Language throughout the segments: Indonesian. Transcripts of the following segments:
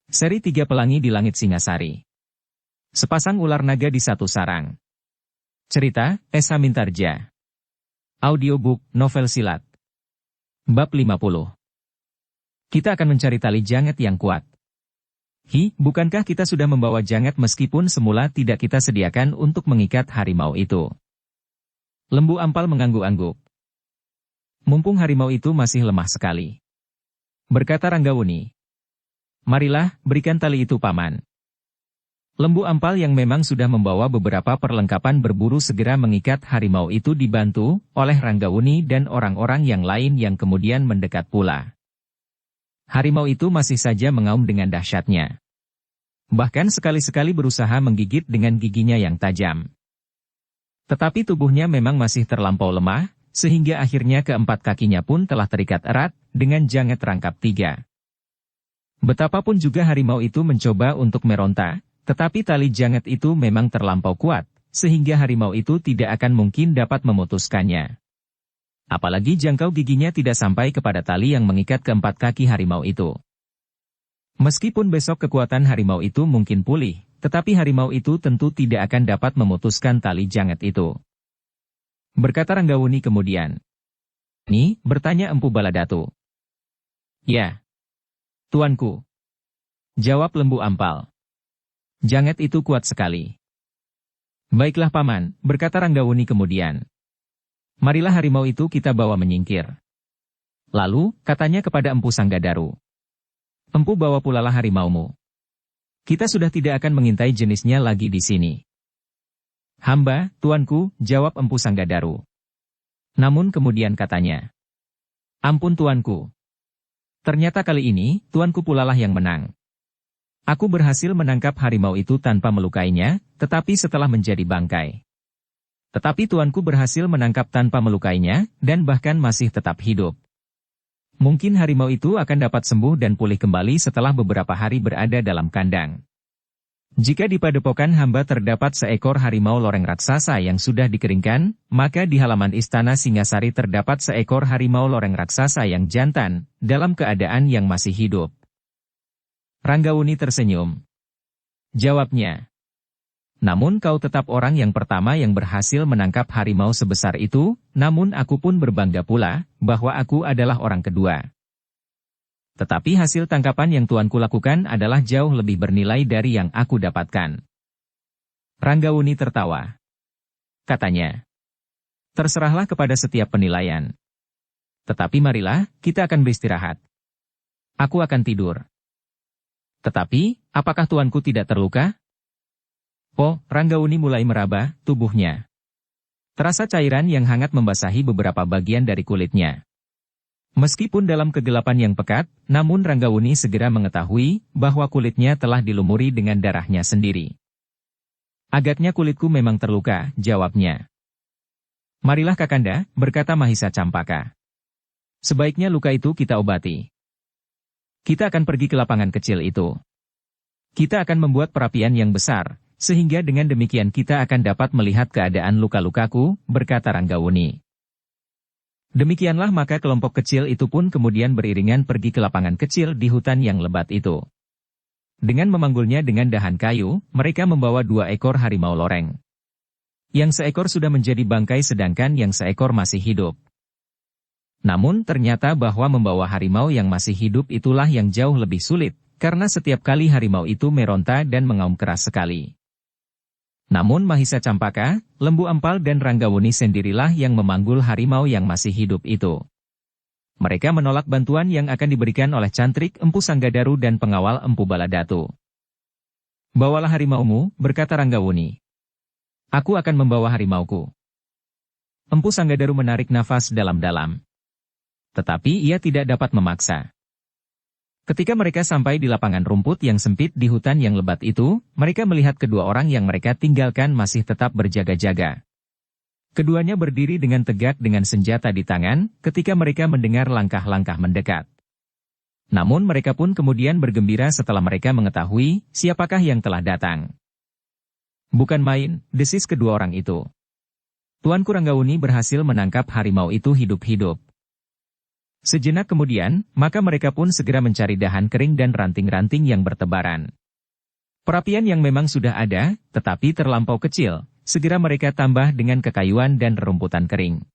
Seri 3 Pelangi di Langit Singasari. Sepasang ular naga di satu sarang. Cerita, S. Mintarja. Audiobook, novel silat. Bab 50. Kita akan mencari tali janget yang kuat. Bukankah kita sudah membawa janget meskipun semula tidak kita sediakan untuk mengikat harimau itu? Lembu Ampal mengangguk-angguk. Mumpung harimau itu masih lemah sekali, berkata Ranggawuni. Marilah, berikan tali itu paman. Lembu Ampal yang memang sudah membawa beberapa perlengkapan berburu segera mengikat harimau itu dibantu oleh Ranggawuni dan orang-orang yang lain yang kemudian mendekat pula. Harimau itu masih saja mengaum dengan dahsyatnya. Bahkan sekali-sekali berusaha menggigit dengan giginya yang tajam. Tetapi tubuhnya memang masih terlampau lemah, sehingga akhirnya keempat kakinya pun telah terikat erat dengan janget rangkap 3. Betapapun juga harimau itu mencoba untuk meronta, tetapi tali janget itu memang terlampau kuat, sehingga harimau itu tidak akan mungkin dapat memutuskannya. Apalagi jangkau giginya tidak sampai kepada tali yang mengikat keempat kaki harimau itu. Meskipun besok kekuatan harimau itu mungkin pulih, tetapi harimau itu tentu tidak akan dapat memutuskan tali janget itu. Berkata Ranggawuni kemudian. Ini, bertanya Empu Baladatu. Ya, tuanku, jawab Lembu Ampal. Janget itu kuat sekali. Baiklah paman, berkata Ranggawuni kemudian. Marilah harimau itu kita bawa menyingkir. Lalu, katanya kepada Empu Sanggadaru. Empu bawa pulalah harimaumu. Kita sudah tidak akan mengintai jenisnya lagi di sini. Hamba, tuanku, jawab Empu Sanggadaru. Namun kemudian katanya. Ampun tuanku. Ternyata kali ini, tuanku pulalah yang menang. Aku berhasil menangkap harimau itu tanpa melukainya, tetapi setelah menjadi bangkai. Tetapi tuanku berhasil menangkap tanpa melukainya, dan bahkan masih tetap hidup. Mungkin harimau itu akan dapat sembuh dan pulih kembali setelah beberapa hari berada dalam kandang. Jika di padepokan hamba terdapat seekor harimau loreng raksasa yang sudah dikeringkan, maka di halaman istana Singasari terdapat seekor harimau loreng raksasa yang jantan, dalam keadaan yang masih hidup. Ranggawuni tersenyum. Jawabnya. Namun kau tetap orang yang pertama yang berhasil menangkap harimau sebesar itu, namun aku pun berbangga pula, bahwa aku adalah orang kedua. Tetapi hasil tangkapan yang tuanku lakukan adalah jauh lebih bernilai dari yang aku dapatkan. Ranggawuni tertawa. Katanya. Terserahlah kepada setiap penilaian. Tetapi marilah, kita akan beristirahat. Aku akan tidur. Tetapi, apakah tuanku tidak terluka? Oh, Ranggawuni mulai meraba tubuhnya. Terasa cairan yang hangat membasahi beberapa bagian dari kulitnya. Meskipun dalam kegelapan yang pekat, namun Ranggawuni segera mengetahui bahwa kulitnya telah dilumuri dengan darahnya sendiri. Agaknya kulitku memang terluka, jawabnya. Marilah Kakanda, berkata Mahisa Campaka. Sebaiknya luka itu kita obati. Kita akan pergi ke lapangan kecil itu. Kita akan membuat perapian yang besar, sehingga dengan demikian kita akan dapat melihat keadaan luka-lukaku, berkata Ranggawuni. Demikianlah maka kelompok kecil itu pun kemudian beriringan pergi ke lapangan kecil di hutan yang lebat itu. Dengan memanggulnya dengan dahan kayu, mereka membawa 2 ekor harimau loreng. Yang seekor sudah menjadi bangkai sedangkan yang seekor masih hidup. Namun ternyata bahwa membawa harimau yang masih hidup itulah yang jauh lebih sulit, karena setiap kali harimau itu meronta dan mengaum keras sekali. Namun Mahisa Campaka, Lembu Ampal dan Ranggawuni sendirilah yang memanggul harimau yang masih hidup itu. Mereka menolak bantuan yang akan diberikan oleh Cantrik, Empu Sanggadaru dan pengawal Empu Baladatu. Bawalah harimaumu, berkata Ranggawuni. Aku akan membawa harimauku. Empu Sanggadaru menarik nafas dalam-dalam. Tetapi ia tidak dapat memaksa. Ketika mereka sampai di lapangan rumput yang sempit di hutan yang lebat itu, mereka melihat kedua orang yang mereka tinggalkan masih tetap berjaga-jaga. Keduanya berdiri dengan tegak dengan senjata di tangan, ketika mereka mendengar langkah-langkah mendekat. Namun mereka pun kemudian bergembira setelah mereka mengetahui siapakah yang telah datang. Bukan main, desis kedua orang itu. Tuanku Ranggawuni berhasil menangkap harimau itu hidup-hidup. Sejenak kemudian, maka mereka pun segera mencari dahan kering dan ranting-ranting yang bertebaran. Perapian yang memang sudah ada, tetapi terlampau kecil, segera mereka tambah dengan kekayuan dan rerumputan kering.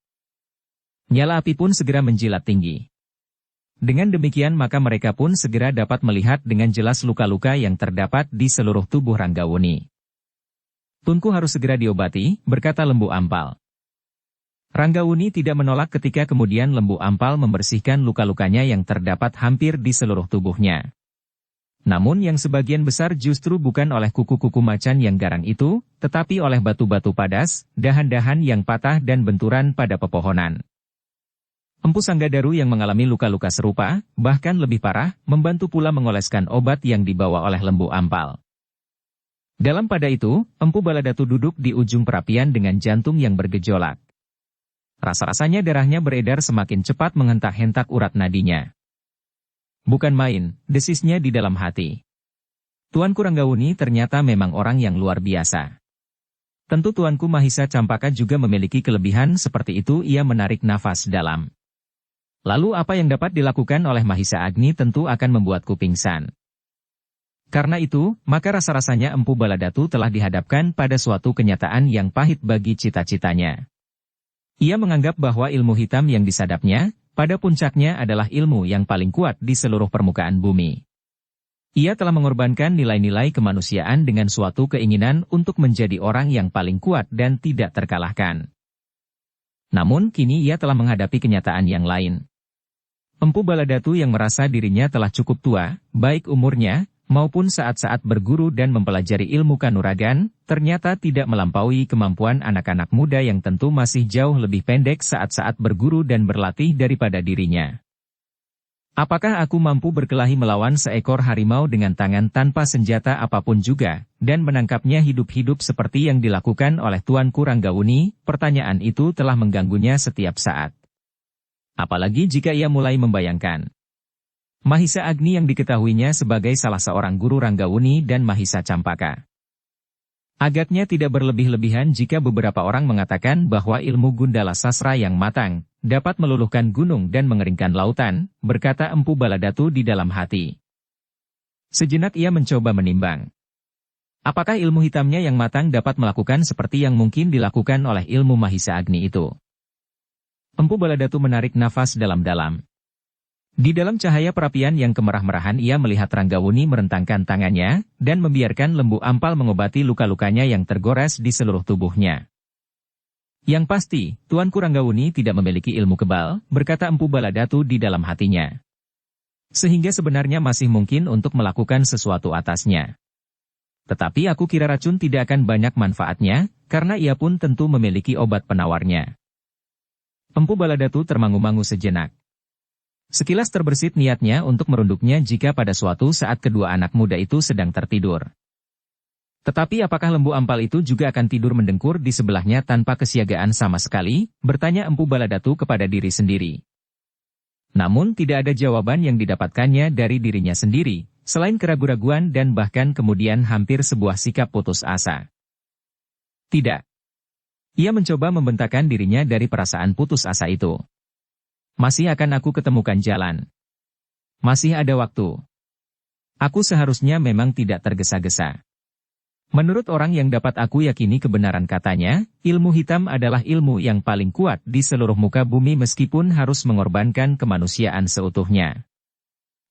Nyala api pun segera menjilat tinggi. Dengan demikian maka mereka pun segera dapat melihat dengan jelas luka-luka yang terdapat di seluruh tubuh Ranggawuni. "Tunku harus segera diobati," berkata Lembu Ampal. Ranggawuni tidak menolak ketika kemudian Lembu Ampal membersihkan luka-lukanya yang terdapat hampir di seluruh tubuhnya. Namun yang sebagian besar justru bukan oleh kuku-kuku macan yang garang itu, tetapi oleh batu-batu padas, dahan-dahan yang patah dan benturan pada pepohonan. Empu Sanggadaru yang mengalami luka-luka serupa, bahkan lebih parah, membantu pula mengoleskan obat yang dibawa oleh Lembu Ampal. Dalam pada itu, Empu Baladatu duduk di ujung perapian dengan jantung yang bergejolak. Rasa-rasanya darahnya beredar semakin cepat menghentak-hentak urat nadinya. Bukan main, desisnya di dalam hati. Tuanku Ranggawuni ternyata memang orang yang luar biasa. Tentu Tuanku Mahisa Campaka juga memiliki kelebihan seperti itu. Ia menarik nafas dalam. Lalu apa yang dapat dilakukan oleh Mahisa Agni tentu akan membuatku pingsan. Karena itu, maka rasa-rasanya Empu Baladatu telah dihadapkan pada suatu kenyataan yang pahit bagi cita-citanya. Ia menganggap bahwa ilmu hitam yang disadapnya, pada puncaknya adalah ilmu yang paling kuat di seluruh permukaan bumi. Ia telah mengorbankan nilai-nilai kemanusiaan dengan suatu keinginan untuk menjadi orang yang paling kuat dan tidak terkalahkan. Namun kini ia telah menghadapi kenyataan yang lain. Empu Baladatu yang merasa dirinya telah cukup tua, baik umurnya, maupun saat-saat berguru dan mempelajari ilmu kanuragan, ternyata tidak melampaui kemampuan anak-anak muda yang tentu masih jauh lebih pendek saat-saat berguru dan berlatih daripada dirinya. Apakah aku mampu berkelahi melawan seekor harimau dengan tangan tanpa senjata apapun juga, dan menangkapnya hidup-hidup seperti yang dilakukan oleh Tuanku Ranggawuni? Pertanyaan itu telah mengganggunya setiap saat. Apalagi jika ia mulai membayangkan Mahisa Agni yang diketahuinya sebagai salah seorang guru Ranggawuni dan Mahisa Campaka. Agaknya tidak berlebih-lebihan jika beberapa orang mengatakan bahwa ilmu Gundala Sastra yang matang, dapat meluluhkan gunung dan mengeringkan lautan, berkata Empu Baladatu di dalam hati. Sejenak ia mencoba menimbang. Apakah ilmu hitamnya yang matang dapat melakukan seperti yang mungkin dilakukan oleh ilmu Mahisa Agni itu? Empu Baladatu menarik nafas dalam-dalam. Di dalam cahaya perapian yang kemerah-merahan ia melihat Ranggawuni merentangkan tangannya, dan membiarkan Lembu Ampal mengobati luka-lukanya yang tergores di seluruh tubuhnya. Yang pasti, Tuanku Ranggawuni tidak memiliki ilmu kebal, berkata Empu Baladatu di dalam hatinya. Sehingga sebenarnya masih mungkin untuk melakukan sesuatu atasnya. Tetapi aku kira racun tidak akan banyak manfaatnya, karena ia pun tentu memiliki obat penawarnya. Empu Baladatu termangu-mangu sejenak. Sekilas terbersit niatnya untuk merunduknya jika pada suatu saat kedua anak muda itu sedang tertidur. Tetapi apakah Lembu Ampal itu juga akan tidur mendengkur di sebelahnya tanpa kesiagaan sama sekali? Bertanya Empu Baladatu kepada diri sendiri. Namun tidak ada jawaban yang didapatkannya dari dirinya sendiri, selain keraguan-raguan dan bahkan kemudian hampir sebuah sikap putus asa. Tidak. Ia mencoba membentangkan dirinya dari perasaan putus asa itu. Masih akan aku ketemukan jalan. Masih ada waktu. Aku seharusnya memang tidak tergesa-gesa. Menurut orang yang dapat aku yakini kebenaran katanya, ilmu hitam adalah ilmu yang paling kuat di seluruh muka bumi meskipun harus mengorbankan kemanusiaan seutuhnya.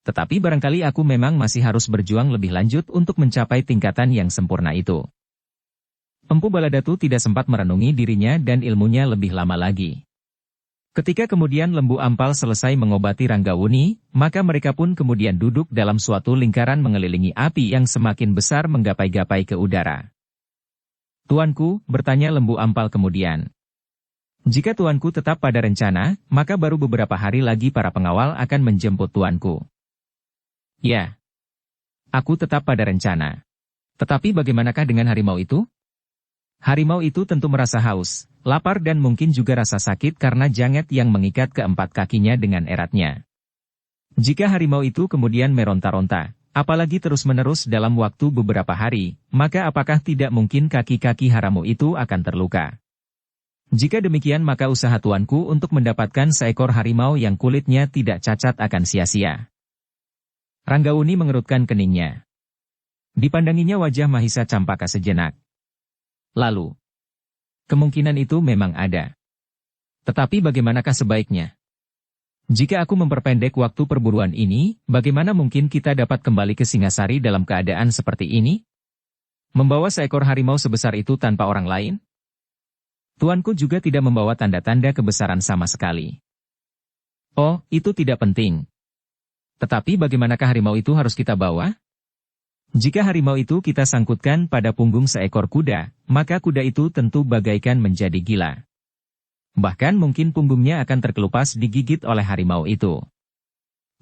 Tetapi barangkali aku memang masih harus berjuang lebih lanjut untuk mencapai tingkatan yang sempurna itu. Empu Baladatu tidak sempat merenungi dirinya dan ilmunya lebih lama lagi. Ketika kemudian Lembu Ampal selesai mengobati Ranggawuni, maka mereka pun kemudian duduk dalam suatu lingkaran mengelilingi api yang semakin besar menggapai-gapai ke udara. Tuanku, bertanya Lembu Ampal kemudian. Jika Tuanku tetap pada rencana, maka baru beberapa hari lagi para pengawal akan menjemput Tuanku. Ya. Aku tetap pada rencana. Tetapi bagaimanakah dengan harimau itu? Harimau itu tentu merasa haus, lapar dan mungkin juga rasa sakit karena janget yang mengikat keempat kakinya dengan eratnya. Jika harimau itu kemudian meronta-ronta, apalagi terus-menerus dalam waktu beberapa hari, maka apakah tidak mungkin kaki-kaki harimau itu akan terluka? Jika demikian maka usaha tuanku untuk mendapatkan seekor harimau yang kulitnya tidak cacat akan sia-sia. Ranggauni mengerutkan keningnya. Dipandanginya wajah Mahisa Campaka sejenak. Lalu, kemungkinan itu memang ada. Tetapi bagaimanakah sebaiknya? Jika aku memperpendek waktu perburuan ini, bagaimana mungkin kita dapat kembali ke Singasari dalam keadaan seperti ini? Membawa seekor harimau sebesar itu tanpa orang lain? Tuanku juga tidak membawa tanda-tanda kebesaran sama sekali. Oh, itu tidak penting. Tetapi bagaimanakah harimau itu harus kita bawa? Jika harimau itu kita sangkutkan pada punggung seekor kuda, maka kuda itu tentu bagaikan menjadi gila. Bahkan mungkin punggungnya akan terkelupas digigit oleh harimau itu.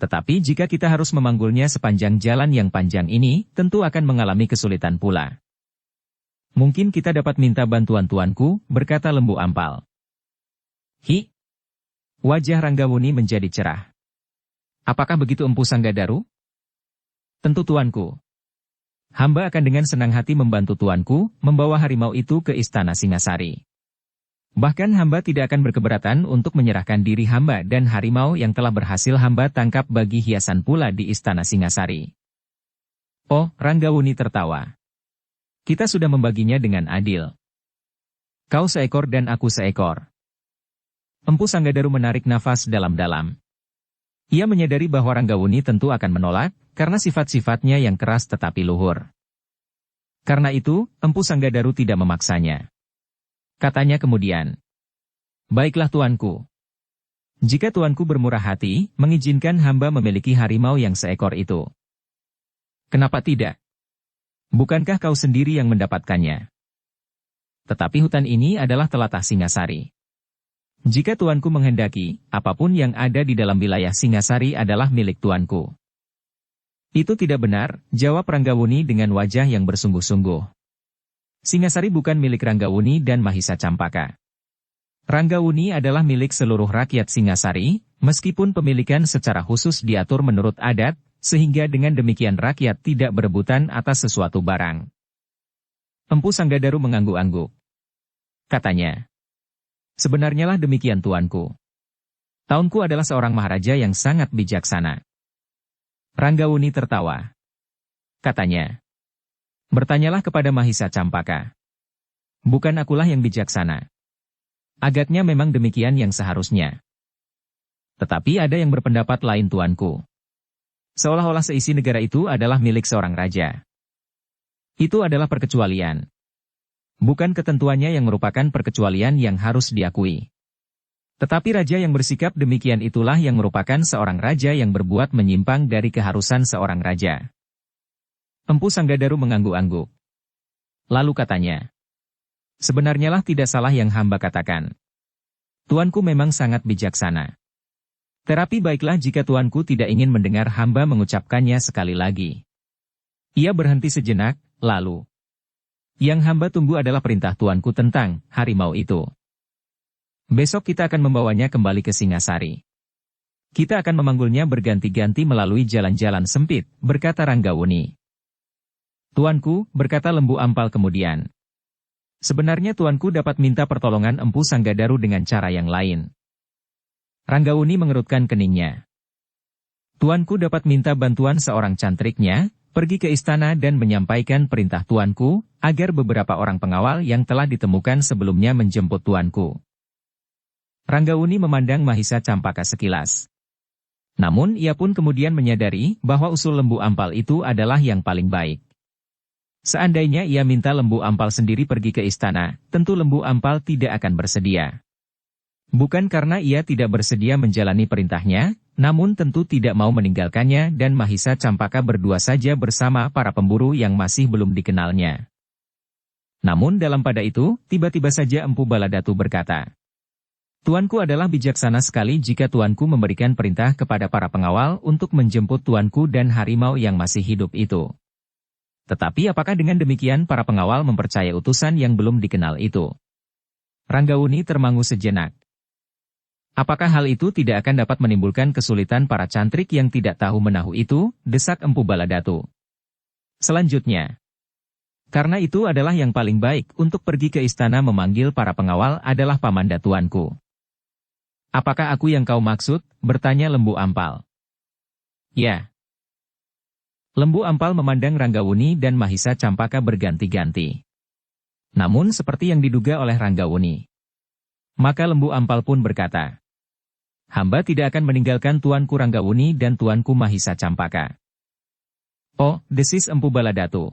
Tetapi jika kita harus memanggulnya sepanjang jalan yang panjang ini, tentu akan mengalami kesulitan pula. Mungkin kita dapat minta bantuan tuanku, berkata Lembu Ampal. Hi. Wajah Ranggawuni menjadi cerah. Apakah begitu Empu Sanggadaru? Tentu tuanku. Hamba akan dengan senang hati membantu tuanku, membawa harimau itu ke Istana Singasari. Bahkan hamba tidak akan berkeberatan untuk menyerahkan diri hamba dan harimau yang telah berhasil hamba tangkap bagi hiasan pula di Istana Singasari. Oh, Ranggawuni tertawa. Kita sudah membaginya dengan adil. Kau seekor dan aku seekor. Empu Sanggadaru menarik nafas dalam-dalam. Ia menyadari bahwa Ranggawuni tentu akan menolak, karena sifat-sifatnya yang keras tetapi luhur. Karena itu, Empu Sanggadaru tidak memaksanya. Katanya kemudian, baiklah tuanku. Jika tuanku bermurah hati, mengizinkan hamba memiliki harimau yang seekor itu. Kenapa tidak? Bukankah kau sendiri yang mendapatkannya? Tetapi hutan ini adalah telatah Singasari. Jika tuanku menghendaki, apapun yang ada di dalam wilayah Singasari adalah milik tuanku. Itu tidak benar, jawab Ranggawuni dengan wajah yang bersungguh-sungguh. Singasari bukan milik Ranggawuni dan Mahisa Campaka. Ranggawuni adalah milik seluruh rakyat Singasari, meskipun pemilikan secara khusus diatur menurut adat, sehingga dengan demikian rakyat tidak berebutan atas sesuatu barang. Empu Sanggadaru mengangguk-angguk. Katanya, sebenarnya lah demikian tuanku. Taunku adalah seorang maharaja yang sangat bijaksana. Ranggawuni tertawa. Katanya, bertanyalah kepada Mahisa Campaka. Bukan akulah yang bijaksana. Agaknya memang demikian yang seharusnya. Tetapi ada yang berpendapat lain tuanku. Seolah-olah seisi negara itu adalah milik seorang raja. Itu adalah perkecualian. Bukan ketentuannya yang merupakan perkecualian yang harus diakui. Tetapi raja yang bersikap demikian itulah yang merupakan seorang raja yang berbuat menyimpang dari keharusan seorang raja. Empu Sanggadaru mengangguk-angguk. Lalu katanya, sebenarnya lah tidak salah yang hamba katakan. Tuanku memang sangat bijaksana. Tetapi baiklah jika tuanku tidak ingin mendengar hamba mengucapkannya sekali lagi. Ia berhenti sejenak, lalu. Yang hamba tunggu adalah perintah tuanku tentang harimau itu. Besok kita akan membawanya kembali ke Singasari. Kita akan memanggulnya berganti-ganti melalui jalan-jalan sempit, berkata Ranggawuni. Tuanku, berkata Lembu Ampal kemudian. Sebenarnya tuanku dapat minta pertolongan Empu Sanggadaru dengan cara yang lain. Ranggawuni mengerutkan keningnya. Tuanku dapat minta bantuan seorang cantriknya, pergi ke istana dan menyampaikan perintah tuanku, agar beberapa orang pengawal yang telah ditemukan sebelumnya menjemput tuanku. Ranggawuni memandang Mahisa Campaka sekilas. Namun ia pun kemudian menyadari bahwa usul Lembu Ampal itu adalah yang paling baik. Seandainya ia minta Lembu Ampal sendiri pergi ke istana, tentu Lembu Ampal tidak akan bersedia. Bukan karena ia tidak bersedia menjalani perintahnya, namun tentu tidak mau meninggalkannya dan Mahisa Campaka berdua saja bersama para pemburu yang masih belum dikenalnya. Namun dalam pada itu, tiba-tiba saja Empu Baladatu berkata, tuanku adalah bijaksana sekali jika tuanku memberikan perintah kepada para pengawal untuk menjemput tuanku dan harimau yang masih hidup itu. Tetapi apakah dengan demikian para pengawal mempercayai utusan yang belum dikenal itu? Ranggawuni termangu sejenak. Apakah hal itu tidak akan dapat menimbulkan kesulitan para cantrik yang tidak tahu menahu itu? Desak Empu Baladatu. Selanjutnya, Karena itu adalah yang paling baik untuk pergi ke istana memanggil para pengawal adalah pamanda tuanku. Apakah aku yang kau maksud? Bertanya Lembu Ampal. Ya. Lembu Ampal memandang Ranggawuni dan Mahisa Campaka berganti-ganti. Namun seperti yang diduga oleh Ranggawuni. Maka Lembu Ampal pun berkata, hamba tidak akan meninggalkan tuanku Ranggawuni dan tuanku Mahisa Campaka. Oh, desis Empu Baladatu.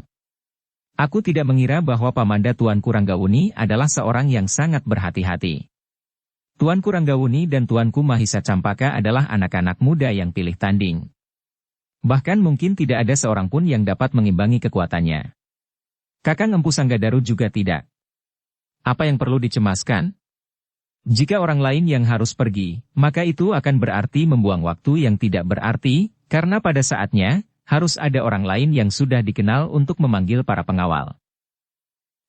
Aku tidak mengira bahwa pamanda tuanku Ranggawuni adalah seorang yang sangat berhati-hati. Tuanku Ranggawuni dan tuanku Mahisa Campaka adalah anak-anak muda yang pilih tanding. Bahkan mungkin tidak ada seorang pun yang dapat mengimbangi kekuatannya. Kakang Empu Sanggadaru juga tidak. Apa yang perlu dicemaskan? Jika orang lain yang harus pergi, maka itu akan berarti membuang waktu yang tidak berarti, karena pada saatnya, harus ada orang lain yang sudah dikenal untuk memanggil para pengawal.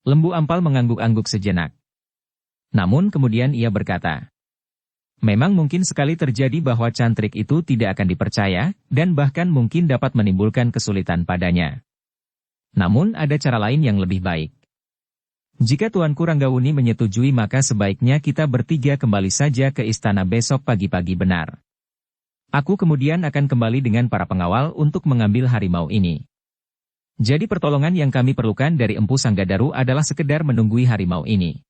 Lembu Ampal mengangguk-angguk sejenak. Namun kemudian ia berkata, memang mungkin sekali terjadi bahwa cantrik itu tidak akan dipercaya, dan bahkan mungkin dapat menimbulkan kesulitan padanya. Namun ada cara lain yang lebih baik. Jika tuanku Ranggawuni menyetujui maka sebaiknya kita bertiga kembali saja ke istana besok pagi-pagi benar. Aku kemudian akan kembali dengan para pengawal untuk mengambil harimau ini. Jadi pertolongan yang kami perlukan dari Empu Sanggadaru adalah sekedar menunggui harimau ini.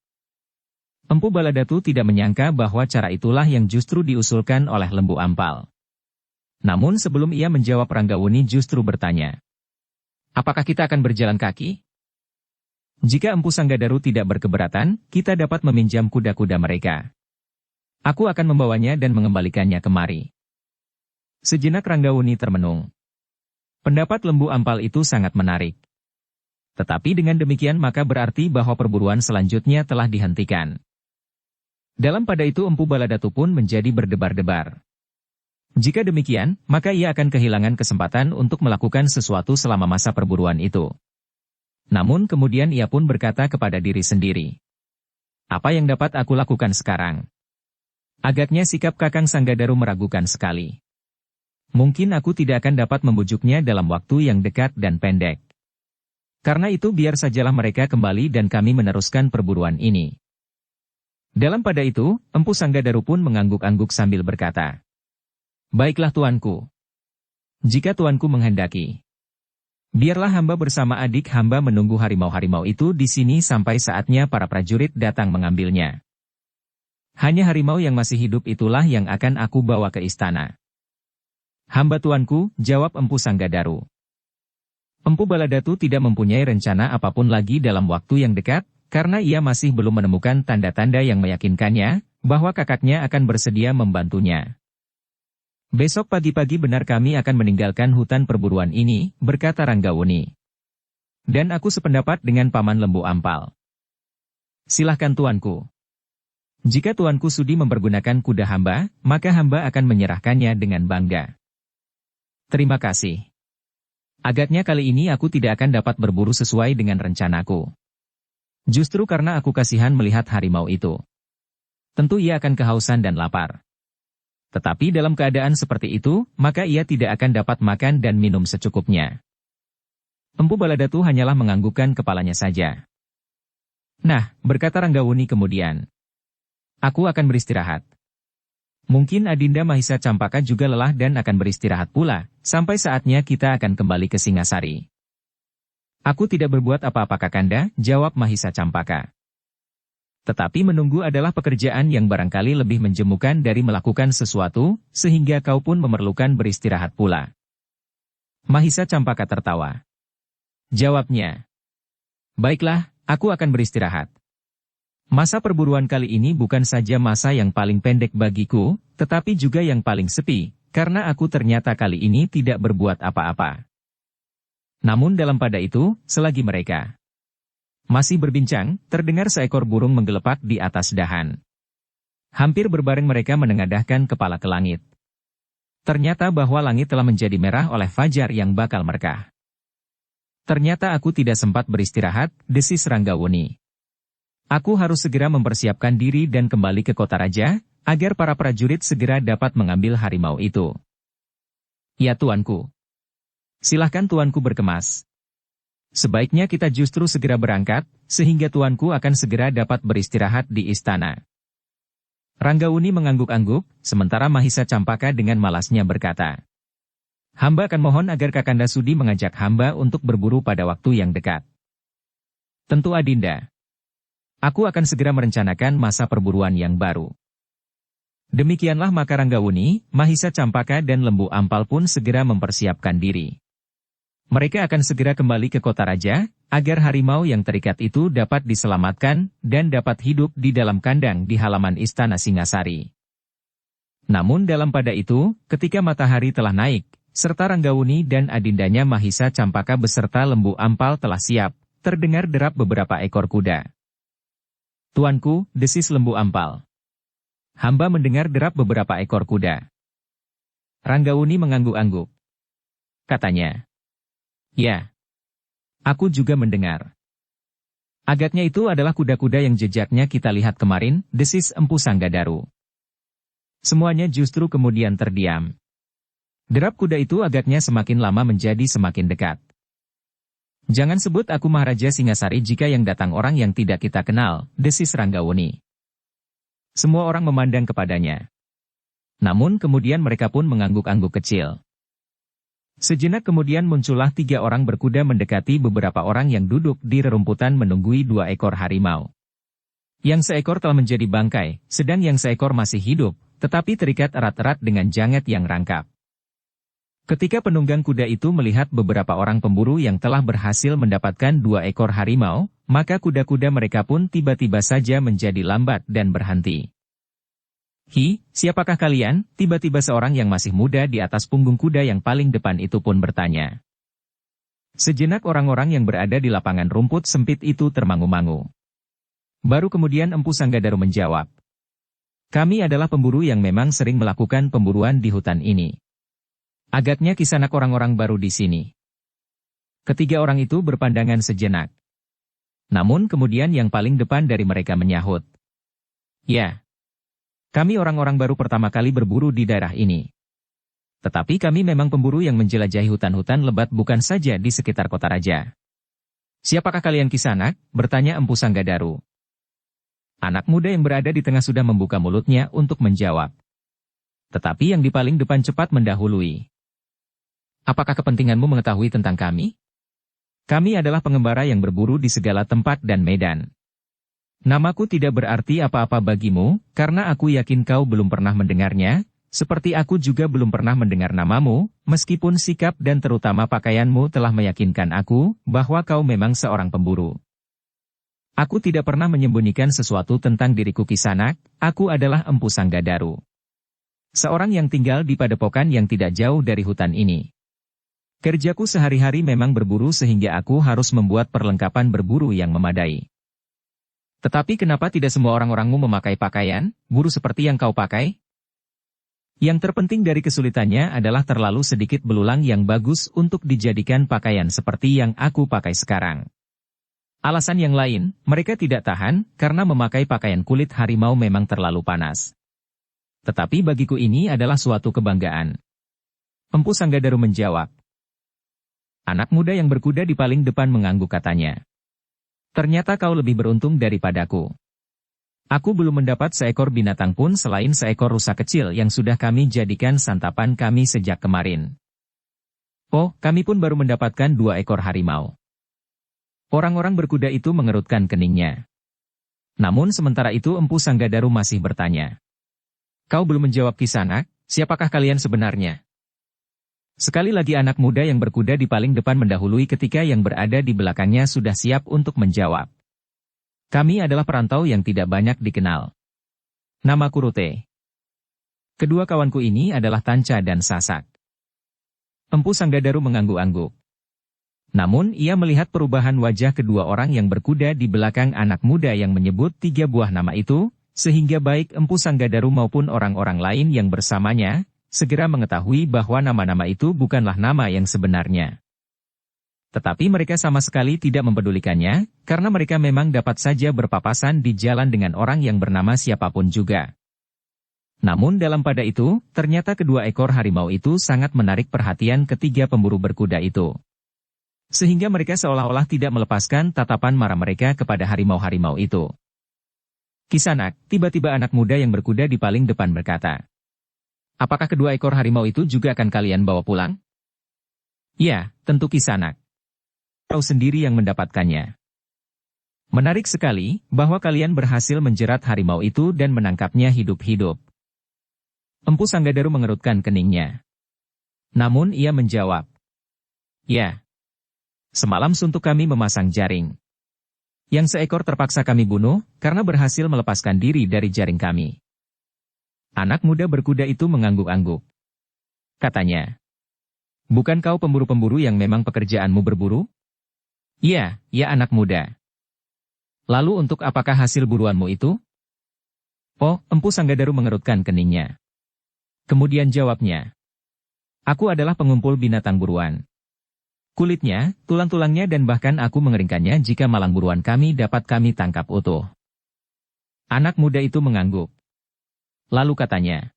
Empu Baladatu tidak menyangka bahwa cara itulah yang justru diusulkan oleh Lembu Ampal. Namun sebelum ia menjawab Ranggawuni justru bertanya, apakah kita akan berjalan kaki? Jika Empu Sanggadaru tidak berkeberatan, kita dapat meminjam kuda-kuda mereka. Aku akan membawanya dan mengembalikannya kemari. Sejenak Ranggawuni termenung. Pendapat Lembu Ampal itu sangat menarik. Tetapi dengan demikian maka berarti bahwa perburuan selanjutnya telah dihentikan. Dalam pada itu Empu Baladatu pun menjadi berdebar-debar. Jika demikian, maka ia akan kehilangan kesempatan untuk melakukan sesuatu selama masa perburuan itu. Namun kemudian ia pun berkata kepada diri sendiri, apa yang dapat aku lakukan sekarang? Agaknya sikap Kakang Sanggadaru meragukan sekali. Mungkin aku tidak akan dapat membujuknya dalam waktu yang dekat dan pendek. Karena itu biar sajalah mereka kembali dan kami meneruskan perburuan ini. Dalam pada itu, Empu Sanggadaru pun mengangguk-angguk sambil berkata, baiklah tuanku. Jika tuanku menghendaki, biarlah hamba bersama adik hamba menunggu harimau-harimau itu di sini sampai saatnya para prajurit datang mengambilnya. Hanya harimau yang masih hidup itulah yang akan aku bawa ke istana. Hamba tuanku, jawab Empu Sanggadaru. Empu Baladatu tidak mempunyai rencana apapun lagi dalam waktu yang dekat, karena ia masih belum menemukan tanda-tanda yang meyakinkannya, bahwa kakaknya akan bersedia membantunya. Besok pagi-pagi benar kami akan meninggalkan hutan perburuan ini, berkata Ranggawuni. Dan aku sependapat dengan Paman Lembu Ampal. Silahkan tuanku. Jika tuanku sudi mempergunakan kuda hamba, maka hamba akan menyerahkannya dengan bangga. Terima kasih. Agaknya kali ini aku tidak akan dapat berburu sesuai dengan rencanaku. Justru karena aku kasihan melihat harimau itu. Tentu ia akan kehausan dan lapar. Tetapi dalam keadaan seperti itu, maka ia tidak akan dapat makan dan minum secukupnya. Empu Baladatu hanyalah menganggukkan kepalanya saja. Nah, berkata Ranggawuni kemudian, aku akan beristirahat. Mungkin Adinda Mahisa Campaka juga lelah dan akan beristirahat pula, sampai saatnya kita akan kembali ke Singasari. Aku tidak berbuat apa-apa Kakanda, jawab Mahisa Campaka. Tetapi menunggu adalah pekerjaan yang barangkali lebih menjemukan dari melakukan sesuatu, sehingga kau pun memerlukan beristirahat pula. Mahisa Campaka tertawa. Jawabnya, baiklah, aku akan beristirahat. Masa perburuan kali ini bukan saja masa yang paling pendek bagiku, tetapi juga yang paling sepi, karena aku ternyata kali ini tidak berbuat apa-apa. Namun dalam pada itu, selagi mereka masih berbincang, terdengar seekor burung menggelepak di atas dahan. Hampir berbareng mereka menengadahkan kepala ke langit. Ternyata bahwa langit telah menjadi merah oleh fajar yang bakal merkah. Ternyata aku tidak sempat beristirahat, desis Ranggawuni. Aku harus segera mempersiapkan diri dan kembali ke kota raja, agar para prajurit segera dapat mengambil harimau itu. Ya tuanku. Silahkan tuanku berkemas. Sebaiknya kita justru segera berangkat, sehingga tuanku akan segera dapat beristirahat di istana. Ranggauni mengangguk-angguk, sementara Mahisa Campaka dengan malasnya berkata, "Hamba akan mohon agar Kakanda sudi mengajak hamba untuk berburu pada waktu yang dekat." "Tentu Adinda. Aku akan segera merencanakan masa perburuan yang baru." Demikianlah maka Ranggauni, Mahisa Campaka dan Lembu Ampal pun segera mempersiapkan diri. Mereka akan segera kembali ke kota raja, agar harimau yang terikat itu dapat diselamatkan dan dapat hidup di dalam kandang di halaman istana Singasari. Namun dalam pada itu, ketika matahari telah naik, serta Ranggauni dan adindanya Mahisa Campaka beserta Lembu Ampal telah siap, terdengar derap beberapa ekor kuda. "Tuanku," desis Lembu Ampal. "Hamba mendengar derap beberapa ekor kuda." Ranggauni mengangguk-angguk. Katanya, "Ya, aku juga mendengar." "Agaknya itu adalah kuda-kuda yang jejaknya kita lihat kemarin," desis Empu Sanggadaru. Semuanya justru kemudian terdiam. Derap kuda itu agaknya semakin lama menjadi semakin dekat. "Jangan sebut aku Maharaja Singasari jika yang datang orang yang tidak kita kenal," desis Ranggauni. Semua orang memandang kepadanya. Namun kemudian mereka pun mengangguk-angguk kecil. Sejenak kemudian muncullah 3 orang berkuda mendekati beberapa orang yang duduk di rerumputan menunggui 2 ekor harimau. Yang seekor telah menjadi bangkai, sedang yang seekor masih hidup, tetapi terikat erat-erat dengan janget yang rangkap. Ketika penunggang kuda itu melihat beberapa orang pemburu yang telah berhasil mendapatkan 2 ekor harimau, maka kuda-kuda mereka pun tiba-tiba saja menjadi lambat dan berhenti. "Hi, siapakah kalian?" tiba-tiba seorang yang masih muda di atas punggung kuda yang paling depan itu pun bertanya. Sejenak orang-orang yang berada di lapangan rumput sempit itu termangu-mangu. Baru kemudian Empu Sanggadaru menjawab, "Kami adalah pemburu yang memang sering melakukan pemburuan di hutan ini. Agaknya Kisanak orang-orang baru di sini." Ketiga orang itu berpandangan sejenak. Namun kemudian yang paling depan dari mereka menyahut, "Ya. Kami orang-orang baru pertama kali berburu di daerah ini. Tetapi kami memang pemburu yang menjelajahi hutan-hutan lebat bukan saja di sekitar kota raja." "Siapakah kalian Kisanak?" bertanya Empu Sanggadaru. Anak muda yang berada di tengah sudah membuka mulutnya untuk menjawab. Tetapi yang di paling depan cepat mendahului. "Apakah kepentinganmu mengetahui tentang kami? Kami adalah pengembara yang berburu di segala tempat dan medan. Namaku tidak berarti apa-apa bagimu, karena aku yakin kau belum pernah mendengarnya, seperti aku juga belum pernah mendengar namamu, meskipun sikap dan terutama pakaianmu telah meyakinkan aku, bahwa kau memang seorang pemburu. Aku tidak pernah menyembunyikan sesuatu tentang diriku Kisanak, aku adalah Empu Sanggadaru. Seorang yang tinggal di padepokan yang tidak jauh dari hutan ini. Kerjaku sehari-hari memang berburu sehingga aku harus membuat perlengkapan berburu yang memadai. Tetapi kenapa tidak semua orang-orangmu memakai pakaian, buru seperti yang kau pakai? Yang terpenting dari kesulitannya adalah terlalu sedikit belulang yang bagus untuk dijadikan pakaian seperti yang aku pakai sekarang. Alasan yang lain, mereka tidak tahan, karena memakai pakaian kulit harimau memang terlalu panas. Tetapi bagiku ini adalah suatu kebanggaan." Empu Sanggadaru menjawab. Anak muda yang berkuda di paling depan mengangguk katanya. "Ternyata kau lebih beruntung daripadaku. Aku belum mendapat seekor binatang pun selain seekor rusa kecil yang sudah kami jadikan santapan kami sejak kemarin. Oh, kami pun baru mendapatkan 2 ekor harimau." Orang-orang berkuda itu mengerutkan keningnya. Namun sementara itu Empu Sanggadaru masih bertanya. "Kau belum menjawab Kisanak, siapakah kalian sebenarnya?" Sekali lagi anak muda yang berkuda di paling depan mendahului ketika yang berada di belakangnya sudah siap untuk menjawab. "Kami adalah perantau yang tidak banyak dikenal. Namaku Rute. Kedua kawanku ini adalah Tanca dan Sasak." Empu Sanggadaru mengangguk-angguk. Namun ia melihat perubahan wajah kedua orang yang berkuda di belakang anak muda yang menyebut 3 buah nama itu, sehingga baik Empu Sanggadaru maupun orang-orang lain yang bersamanya, segera mengetahui bahwa nama-nama itu bukanlah nama yang sebenarnya. Tetapi mereka sama sekali tidak mempedulikannya, karena mereka memang dapat saja berpapasan di jalan dengan orang yang bernama siapapun juga. Namun dalam pada itu, ternyata kedua ekor harimau itu sangat menarik perhatian ketiga pemburu berkuda itu. Sehingga mereka seolah-olah tidak melepaskan tatapan marah mereka kepada harimau-harimau itu. Kisanak, tiba-tiba anak muda yang berkuda di paling depan berkata, "Apakah kedua ekor harimau itu juga akan kalian bawa pulang?" "Ya, tentu Kisanak. Kau sendiri yang mendapatkannya. Menarik sekali, bahwa kalian berhasil menjerat harimau itu dan menangkapnya hidup-hidup." Empu Sanggadaru mengerutkan keningnya. Namun ia menjawab, "Ya. Semalam suntuk kami memasang jaring. Yang seekor terpaksa kami bunuh, karena berhasil melepaskan diri dari jaring kami." Anak muda berkuda itu mengangguk-angguk. Katanya, "Bukan kau pemburu-pemburu yang memang pekerjaanmu berburu?" "Iya, ya anak muda." "Lalu untuk apakah hasil buruanmu itu?" Oh, Empu Sanggadaru mengerutkan keningnya. Kemudian jawabnya, "Aku adalah pengumpul binatang buruan. Kulitnya, tulang-tulangnya dan bahkan aku mengeringkannya jika malang buruan kami dapat kami tangkap utuh." Anak muda itu mengangguk. Lalu katanya,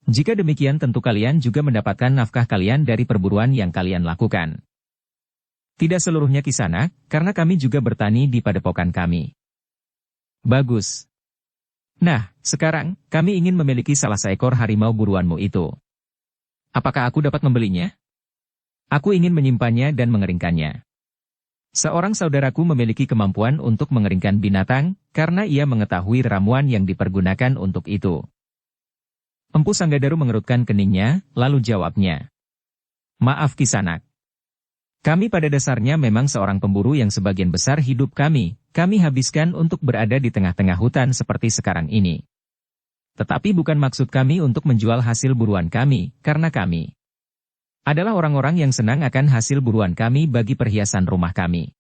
"Jika demikian tentu kalian juga mendapatkan nafkah kalian dari perburuan yang kalian lakukan." "Tidak seluruhnya Kisanak, karena kami juga bertani di padepokan kami." "Bagus. Nah, sekarang, kami ingin memiliki salah seekor harimau buruanmu itu. Apakah aku dapat membelinya? Aku ingin menyimpannya dan mengeringkannya. Seorang saudaraku memiliki kemampuan untuk mengeringkan binatang, karena ia mengetahui ramuan yang dipergunakan untuk itu." Empu Sanggadaru mengerutkan keningnya, lalu jawabnya, "Maaf Kisanak. Kami pada dasarnya memang seorang pemburu yang sebagian besar hidup kami habiskan untuk berada di tengah-tengah hutan seperti sekarang ini. Tetapi bukan maksud kami untuk menjual hasil buruan kami, karena kami adalah orang-orang yang senang akan hasil buruan kami bagi perhiasan rumah kami.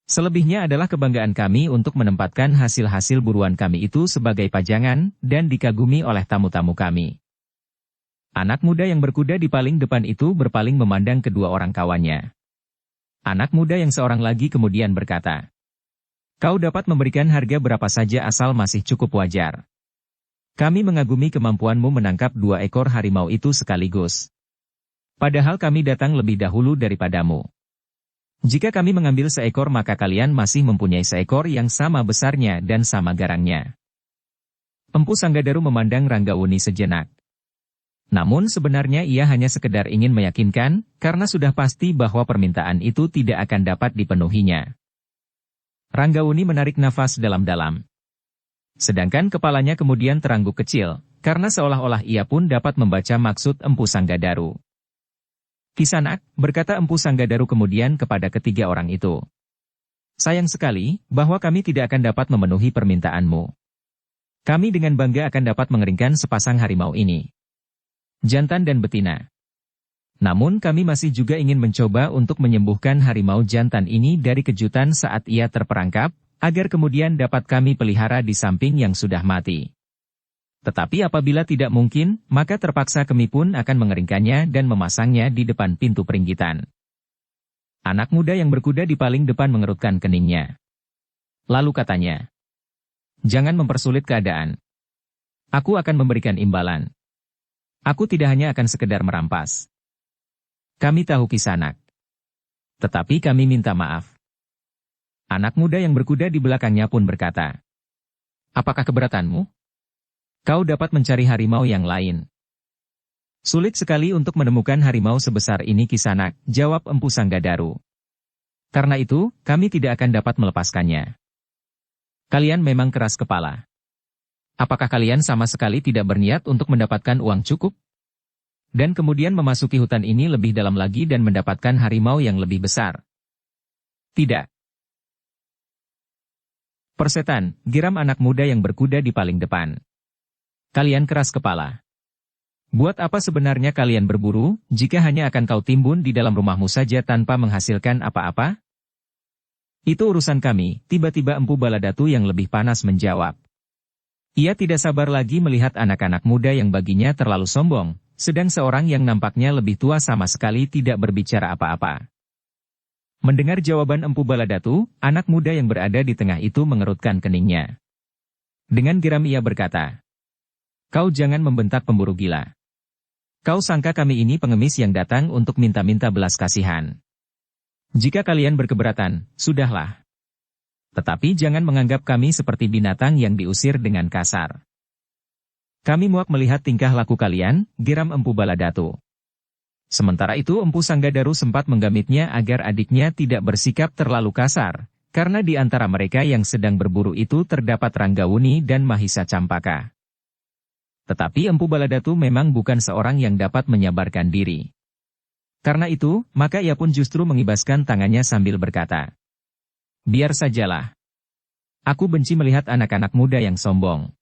Selebihnya adalah kebanggaan kami untuk menempatkan hasil-hasil buruan kami itu sebagai pajangan dan dikagumi oleh tamu-tamu kami." Anak muda yang berkuda di paling depan itu berpaling memandang kedua orang kawannya. Anak muda yang seorang lagi kemudian berkata, "Kau dapat memberikan harga berapa saja asal masih cukup wajar. Kami mengagumi kemampuanmu menangkap 2 ekor harimau itu sekaligus. Padahal kami datang lebih dahulu daripadamu. Jika kami mengambil seekor maka kalian masih mempunyai seekor yang sama besarnya dan sama garangnya." Empu Sanggadaru memandang Ranggauni sejenak. Namun sebenarnya ia hanya sekedar ingin meyakinkan, karena sudah pasti bahwa permintaan itu tidak akan dapat dipenuhinya. Ranggauni menarik nafas dalam-dalam. Sedangkan kepalanya kemudian terangguk kecil, karena seolah-olah ia pun dapat membaca maksud Empu Sanggadaru. "Kisanak," berkata Empu Sanggadaru kemudian kepada ketiga orang itu, "Sayang sekali, bahwa kami tidak akan dapat memenuhi permintaanmu. Kami dengan bangga akan dapat mengeringkan sepasang harimau ini, jantan dan betina. Namun kami masih juga ingin mencoba untuk menyembuhkan harimau jantan ini dari kejutan saat ia terperangkap, agar kemudian dapat kami pelihara di samping yang sudah mati. Tetapi apabila tidak mungkin, maka terpaksa kami pun akan mengeringkannya dan memasangnya di depan pintu peringgitan." Anak muda yang berkuda di paling depan mengerutkan keningnya. Lalu katanya, "Jangan mempersulit keadaan. Aku akan memberikan imbalan. Aku tidak hanya akan sekedar merampas. Kami tahu Kisanak. Tetapi kami minta maaf." Anak muda yang berkuda di belakangnya pun berkata, "Apakah keberatanmu? Kau dapat mencari harimau yang lain." "Sulit sekali untuk menemukan harimau sebesar ini Kisanak," jawab Empu Sanggadaru. "Karena itu, kami tidak akan dapat melepaskannya." "Kalian memang keras kepala. Apakah kalian sama sekali tidak berniat untuk mendapatkan uang cukup? Dan kemudian memasuki hutan ini lebih dalam lagi dan mendapatkan harimau yang lebih besar?" "Tidak." "Persetan," geram anak muda yang berkuda di paling depan. "Kalian keras kepala. Buat apa sebenarnya kalian berburu, jika hanya akan kau timbun di dalam rumahmu saja tanpa menghasilkan apa-apa?" "Itu urusan kami," tiba-tiba Empu Baladatu yang lebih panas menjawab. Ia tidak sabar lagi melihat anak-anak muda yang baginya terlalu sombong, sedang seorang yang nampaknya lebih tua sama sekali tidak berbicara apa-apa. Mendengar jawaban Empu Baladatu, anak muda yang berada di tengah itu mengerutkan keningnya. Dengan geram ia berkata, "Kau jangan membentak pemburu gila. Kau sangka kami ini pengemis yang datang untuk minta-minta belas kasihan. Jika kalian berkeberatan, sudahlah. Tetapi jangan menganggap kami seperti binatang yang diusir dengan kasar. Kami muak melihat tingkah laku kalian, geram Empu Baladatu. Sementara itu Empu Sanggadaru sempat menggamitnya agar adiknya tidak bersikap terlalu kasar, karena di antara mereka yang sedang berburu itu terdapat Ranggawuni dan Mahisa Campaka. Tetapi Empu Baladatu memang bukan seorang yang dapat menyabarkan diri. Karena itu, maka ia pun justru mengibaskan tangannya sambil berkata, "Biar sajalah. Aku benci melihat anak-anak muda yang sombong.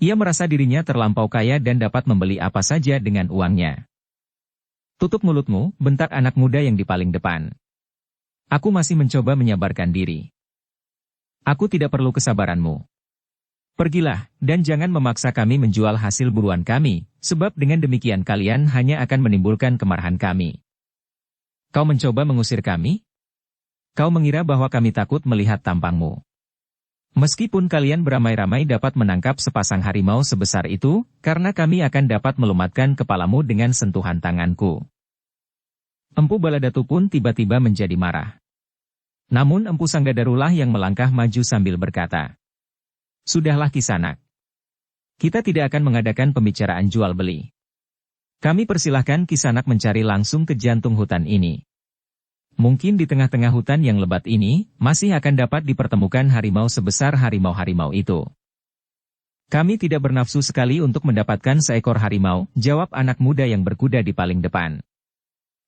Ia merasa dirinya terlampau kaya dan dapat membeli apa saja dengan uangnya." "Tutup mulutmu," bentak anak muda yang di paling depan. "Aku masih mencoba menyabarkan diri. Aku tidak perlu kesabaranmu. Pergilah, dan jangan memaksa kami menjual hasil buruan kami, sebab dengan demikian kalian hanya akan menimbulkan kemarahan kami. Kau mencoba mengusir kami? Kau mengira bahwa kami takut melihat tampangmu. Meskipun kalian beramai-ramai dapat menangkap sepasang harimau sebesar itu, karena kami akan dapat melumatkan kepalamu dengan sentuhan tanganku." Empu Baladatu pun tiba-tiba menjadi marah. Namun Empu Sanggadarulah yang melangkah maju sambil berkata, "Sudahlah Kisanak. Kita tidak akan mengadakan pembicaraan jual beli. Kami persilahkan Kisanak mencari langsung ke jantung hutan ini. Mungkin di tengah-tengah hutan yang lebat ini, masih akan dapat dipertemukan harimau sebesar harimau-harimau itu." "Kami tidak bernafsu sekali untuk mendapatkan seekor harimau," jawab anak muda yang berkuda di paling depan.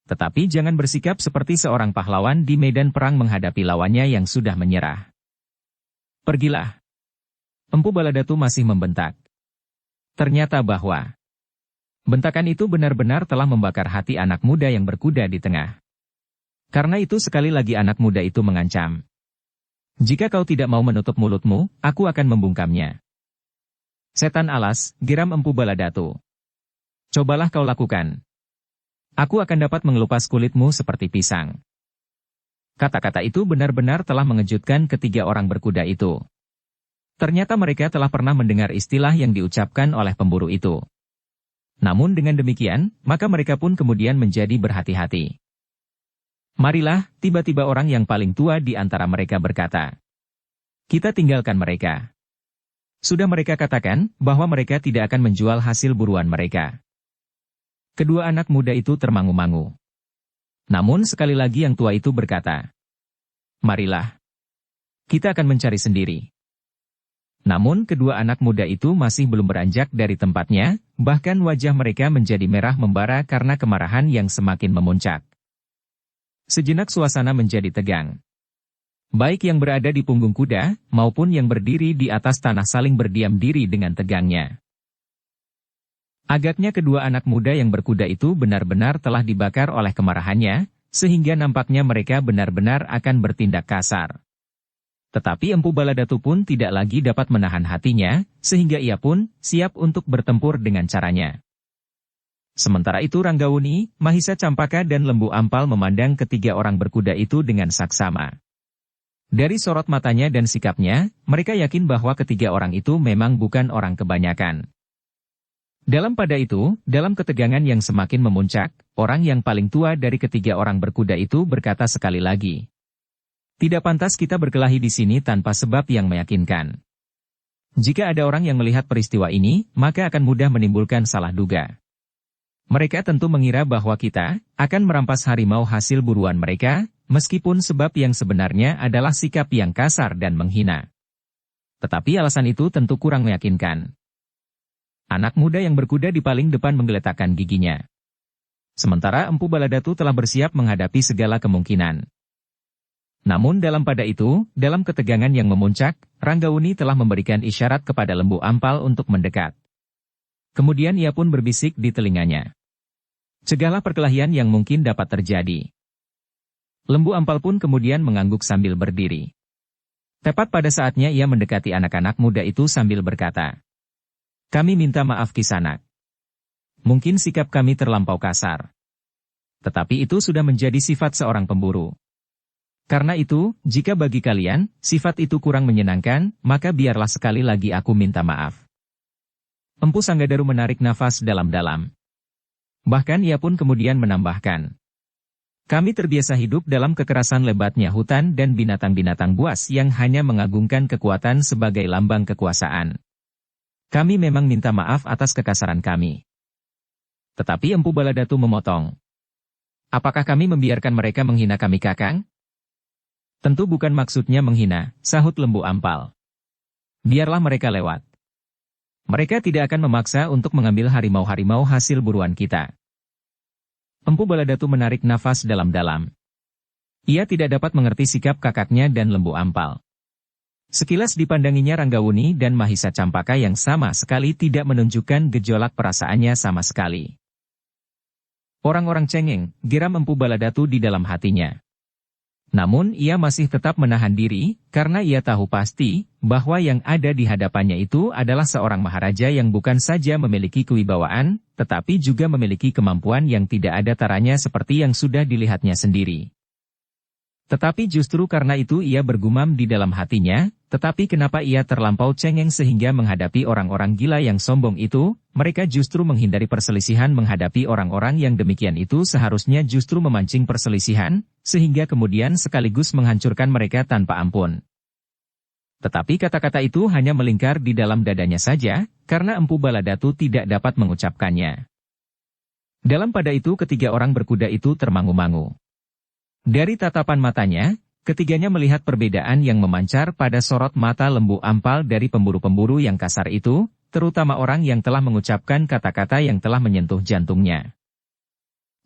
"Tetapi jangan bersikap seperti seorang pahlawan di medan perang menghadapi lawannya yang sudah menyerah. Pergilah." Empu Baladatu masih membentak. Ternyata bahwa bentakan itu benar-benar telah membakar hati anak muda yang berkuda di tengah. Karena itu sekali lagi anak muda itu mengancam, "Jika kau tidak mau menutup mulutmu, aku akan membungkamnya." "Setan alas," geram Empu Baladatu. "Cobalah kau lakukan. Aku akan dapat mengelupas kulitmu seperti pisang." Kata-kata itu benar-benar telah mengejutkan ketiga orang berkuda itu. Ternyata mereka telah pernah mendengar istilah yang diucapkan oleh pemburu itu. Namun dengan demikian, maka mereka pun kemudian menjadi berhati-hati. "Marilah," tiba-tiba orang yang paling tua di antara mereka berkata, "kita tinggalkan mereka. Sudah mereka katakan bahwa mereka tidak akan menjual hasil buruan mereka." Kedua anak muda itu termangu-mangu. Namun sekali lagi yang tua itu berkata, "Marilah. Kita akan mencari sendiri." Namun kedua anak muda itu masih belum beranjak dari tempatnya, bahkan wajah mereka menjadi merah membara karena kemarahan yang semakin memuncak. Sejenak suasana menjadi tegang. Baik yang berada di punggung kuda, maupun yang berdiri di atas tanah saling berdiam diri dengan tegangnya. Agaknya kedua anak muda yang berkuda itu benar-benar telah dibakar oleh kemarahannya, sehingga nampaknya mereka benar-benar akan bertindak kasar. Tetapi Empu Baladatu pun tidak lagi dapat menahan hatinya, sehingga ia pun siap untuk bertempur dengan caranya. Sementara itu Ranggawuni, Mahisa Campaka dan Lembu Ampal memandang ketiga orang berkuda itu dengan saksama. Dari sorot matanya dan sikapnya, mereka yakin bahwa ketiga orang itu memang bukan orang kebanyakan. Pada itu, dalam ketegangan yang semakin memuncak, orang yang paling tua dari ketiga orang berkuda itu berkata sekali lagi, "Tidak pantas kita berkelahi di sini tanpa sebab yang meyakinkan. Jika ada orang yang melihat peristiwa ini, maka akan mudah menimbulkan salah duga. Mereka tentu mengira bahwa kita akan merampas harimau hasil buruan mereka, meskipun sebab yang sebenarnya adalah sikap yang kasar dan menghina. Tetapi alasan itu tentu kurang meyakinkan." Anak muda yang berkuda di paling depan menggeletakkan giginya. Sementara Empu Baladatu telah bersiap menghadapi segala kemungkinan. Namun pada itu, dalam ketegangan yang memuncak, Ranggawuni telah memberikan isyarat kepada Lembu Ampal untuk mendekat. Kemudian ia pun berbisik di telinganya, "Cegahlah perkelahian yang mungkin dapat terjadi." Lembu Ampal pun kemudian mengangguk sambil berdiri. Tepat pada saatnya ia mendekati anak-anak muda itu sambil berkata, "Kami minta maaf Kisanak. Mungkin sikap kami terlampau kasar. Tetapi itu sudah menjadi sifat seorang pemburu. Karena itu, jika bagi kalian, sifat itu kurang menyenangkan, maka biarlah sekali lagi aku minta maaf." Empu Sanggadaru menarik nafas dalam-dalam. Bahkan ia pun kemudian menambahkan, Kami terbiasa hidup dalam kekerasan lebatnya hutan dan binatang-binatang buas yang hanya mengagungkan kekuatan sebagai lambang kekuasaan. Kami memang minta maaf atas kekasaran kami. Tetapi Empu Baladatu memotong. Apakah kami membiarkan mereka menghina kami, Kakang? Tentu bukan maksudnya menghina, sahut Lembu Ampal. Biarlah mereka lewat. Mereka tidak akan memaksa untuk mengambil harimau-harimau hasil buruan kita. Empu Baladatu menarik nafas dalam-dalam. Ia tidak dapat mengerti sikap kakaknya dan Lembu Ampal. Sekilas dipandanginya Ranggawuni dan Mahisa Campaka yang sama sekali tidak menunjukkan gejolak perasaannya sama sekali. Orang-orang cengeng, geram Empu Baladatu di dalam hatinya. Namun ia masih tetap menahan diri, karena ia tahu pasti, bahwa yang ada di hadapannya itu adalah seorang maharaja yang bukan saja memiliki kewibawaan, tetapi juga memiliki kemampuan yang tidak ada taranya seperti yang sudah dilihatnya sendiri. Tetapi justru karena itu ia bergumam di dalam hatinya, tetapi kenapa ia terlampau cengeng sehingga menghadapi orang-orang gila yang sombong itu, mereka justru menghindari perselisihan menghadapi orang-orang yang demikian itu seharusnya justru memancing perselisihan, sehingga kemudian sekaligus menghancurkan mereka tanpa ampun. Tetapi kata-kata itu hanya melingkar di dalam dadanya saja, karena Empu Baladatu tidak dapat mengucapkannya. Dalam pada itu ketiga orang berkuda itu termangu-mangu. Dari tatapan matanya, ketiganya melihat perbedaan yang memancar pada sorot mata Lembu Ampal dari pemburu-pemburu yang kasar itu, terutama orang yang telah mengucapkan kata-kata yang telah menyentuh jantungnya.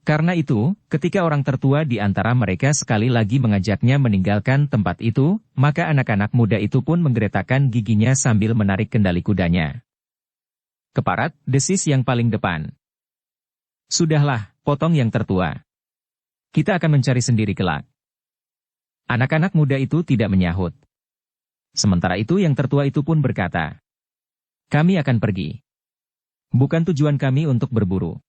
Karena itu, ketika orang tertua di antara mereka sekali lagi mengajaknya meninggalkan tempat itu, maka anak-anak muda itu pun menggeretakkan giginya sambil menarik kendali kudanya. Keparat, desis yang paling depan. Sudahlah, potong yang tertua. Kita akan mencari sendiri kelak. Anak-anak muda itu tidak menyahut. Sementara itu yang tertua itu pun berkata, kami akan pergi. Bukan tujuan kami untuk berburu.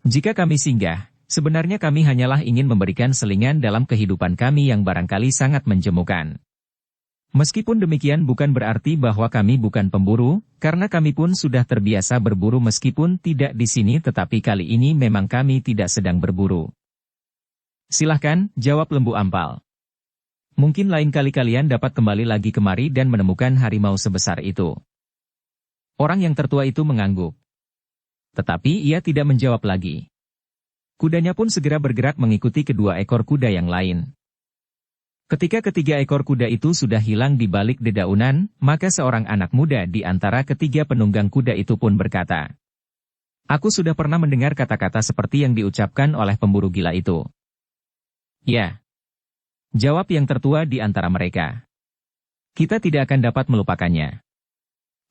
Jika kami singgah, sebenarnya kami hanyalah ingin memberikan selingan dalam kehidupan kami yang barangkali sangat menjemukan. Meskipun demikian bukan berarti bahwa kami bukan pemburu, karena kami pun sudah terbiasa berburu meskipun tidak di sini tetapi kali ini memang kami tidak sedang berburu. Silahkan, jawab Lembu Ampal. Mungkin lain kali kalian dapat kembali lagi kemari dan menemukan harimau sebesar itu. Orang yang tertua itu mengangguk. Tetapi ia tidak menjawab lagi. Kudanya pun segera bergerak mengikuti kedua ekor kuda yang lain. Ketika ketiga ekor kuda itu sudah hilang di balik dedaunan, maka seorang anak muda di antara ketiga penunggang kuda itu pun berkata, aku sudah pernah mendengar kata-kata seperti yang diucapkan oleh pemburu gila itu. Ya. Jawab yang tertua di antara mereka. Kita tidak akan dapat melupakannya.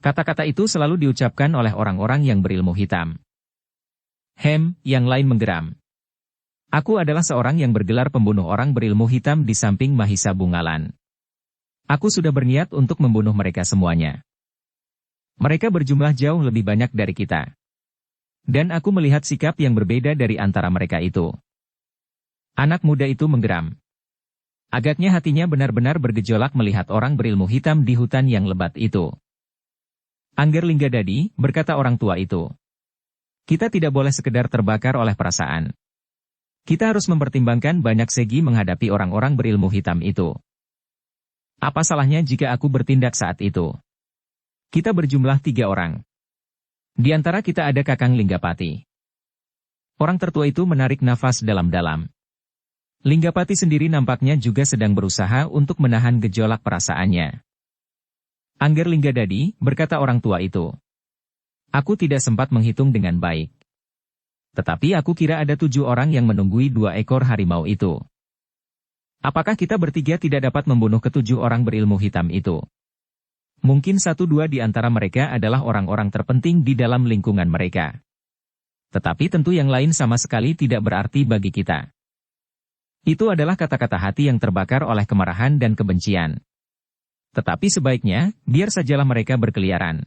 Kata-kata itu selalu diucapkan oleh orang-orang yang berilmu hitam. Yang lain menggeram. Aku adalah seorang yang bergelar pembunuh orang berilmu hitam di samping Mahisa Bungalan. Aku sudah berniat untuk membunuh mereka semuanya. Mereka berjumlah jauh lebih banyak dari kita. Dan aku melihat sikap yang berbeda dari antara mereka itu. Anak muda itu menggeram. Agaknya hatinya benar-benar bergejolak melihat orang berilmu hitam di hutan yang lebat itu. Angger Linggadadi, berkata orang tua itu. Kita tidak boleh sekedar terbakar oleh perasaan. Kita harus mempertimbangkan banyak segi menghadapi orang-orang berilmu hitam itu. Apa salahnya jika aku bertindak saat itu? Kita berjumlah 3 orang. Di antara kita ada Kakang Linggapati. Orang tertua itu menarik nafas dalam-dalam. Linggapati sendiri nampaknya juga sedang berusaha untuk menahan gejolak perasaannya. Angger Linggadadi, berkata orang tua itu. Aku tidak sempat menghitung dengan baik. Tetapi aku kira ada 7 orang yang menunggui 2 ekor harimau itu. Apakah kita bertiga tidak dapat membunuh ke-7 orang berilmu hitam itu? Mungkin 1-2 di antara mereka adalah orang-orang terpenting di dalam lingkungan mereka. Tetapi tentu yang lain sama sekali tidak berarti bagi kita. Itu adalah kata-kata hati yang terbakar oleh kemarahan dan kebencian. Tetapi sebaiknya, biar sajalah mereka berkeliaran.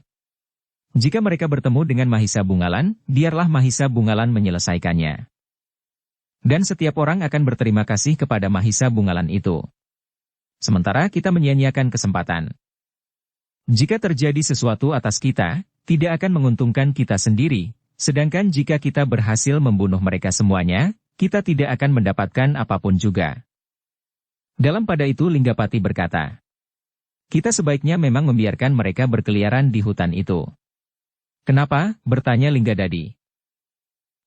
Jika mereka bertemu dengan Mahisa Bungalan, biarlah Mahisa Bungalan menyelesaikannya. Dan setiap orang akan berterima kasih kepada Mahisa Bungalan itu. Sementara kita menyia-nyiakan kesempatan. Jika terjadi sesuatu atas kita, tidak akan menguntungkan kita sendiri, sedangkan jika kita berhasil membunuh mereka semuanya, kita tidak akan mendapatkan apapun juga. Dalam pada itu Linggapati berkata, kita sebaiknya memang membiarkan mereka berkeliaran di hutan itu. Kenapa? Bertanya Linggadadi.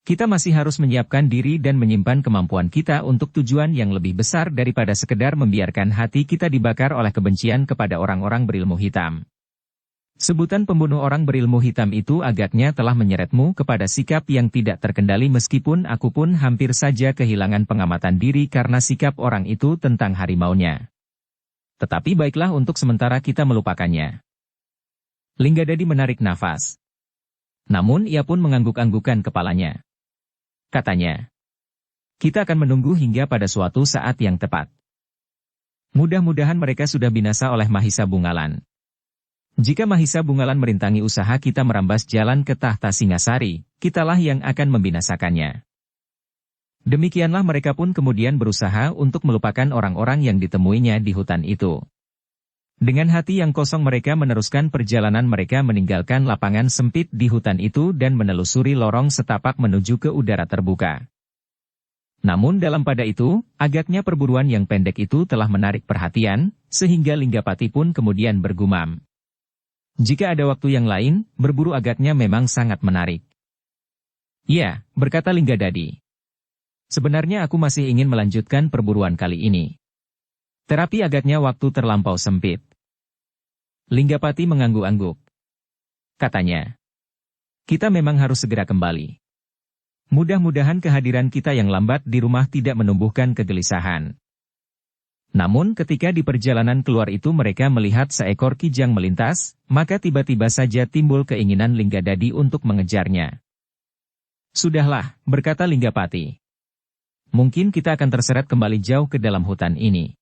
Kita masih harus menyiapkan diri dan menyimpan kemampuan kita untuk tujuan yang lebih besar daripada sekedar membiarkan hati kita dibakar oleh kebencian kepada orang-orang berilmu hitam. Sebutan pembunuh orang berilmu hitam itu agaknya telah menyeretmu kepada sikap yang tidak terkendali meskipun aku pun hampir saja kehilangan pengamatan diri karena sikap orang itu tentang harimaunya. Tetapi baiklah untuk sementara kita melupakannya. Linggadadi menarik nafas. Namun ia pun mengangguk-anggukan kepalanya. Katanya, kita akan menunggu hingga pada suatu saat yang tepat. Mudah-mudahan mereka sudah binasa oleh Mahisa Bungalan. Jika Mahisa Bungalan merintangi usaha kita merambas jalan ke tahta Singasari, kitalah yang akan membinasakannya. Demikianlah mereka pun kemudian berusaha untuk melupakan orang-orang yang ditemuinya di hutan itu. Dengan hati yang kosong mereka meneruskan perjalanan mereka meninggalkan lapangan sempit di hutan itu dan menelusuri lorong setapak menuju ke udara terbuka. Namun dalam pada itu, agaknya perburuan yang pendek itu telah menarik perhatian, sehingga Linggapati pun kemudian bergumam. Jika ada waktu yang lain, berburu agaknya memang sangat menarik. Ya, berkata Linggadadi. Sebenarnya aku masih ingin melanjutkan perburuan kali ini. Terapi agaknya waktu terlampau sempit. Linggapati mengangguk-angguk. Katanya, kita memang harus segera kembali. Mudah-mudahan kehadiran kita yang lambat di rumah tidak menumbuhkan kegelisahan. Namun ketika di perjalanan keluar itu mereka melihat seekor kijang melintas, maka tiba-tiba saja timbul keinginan Linggadadi untuk mengejarnya. Sudahlah, berkata Linggapati. Mungkin kita akan terseret kembali jauh ke dalam hutan ini.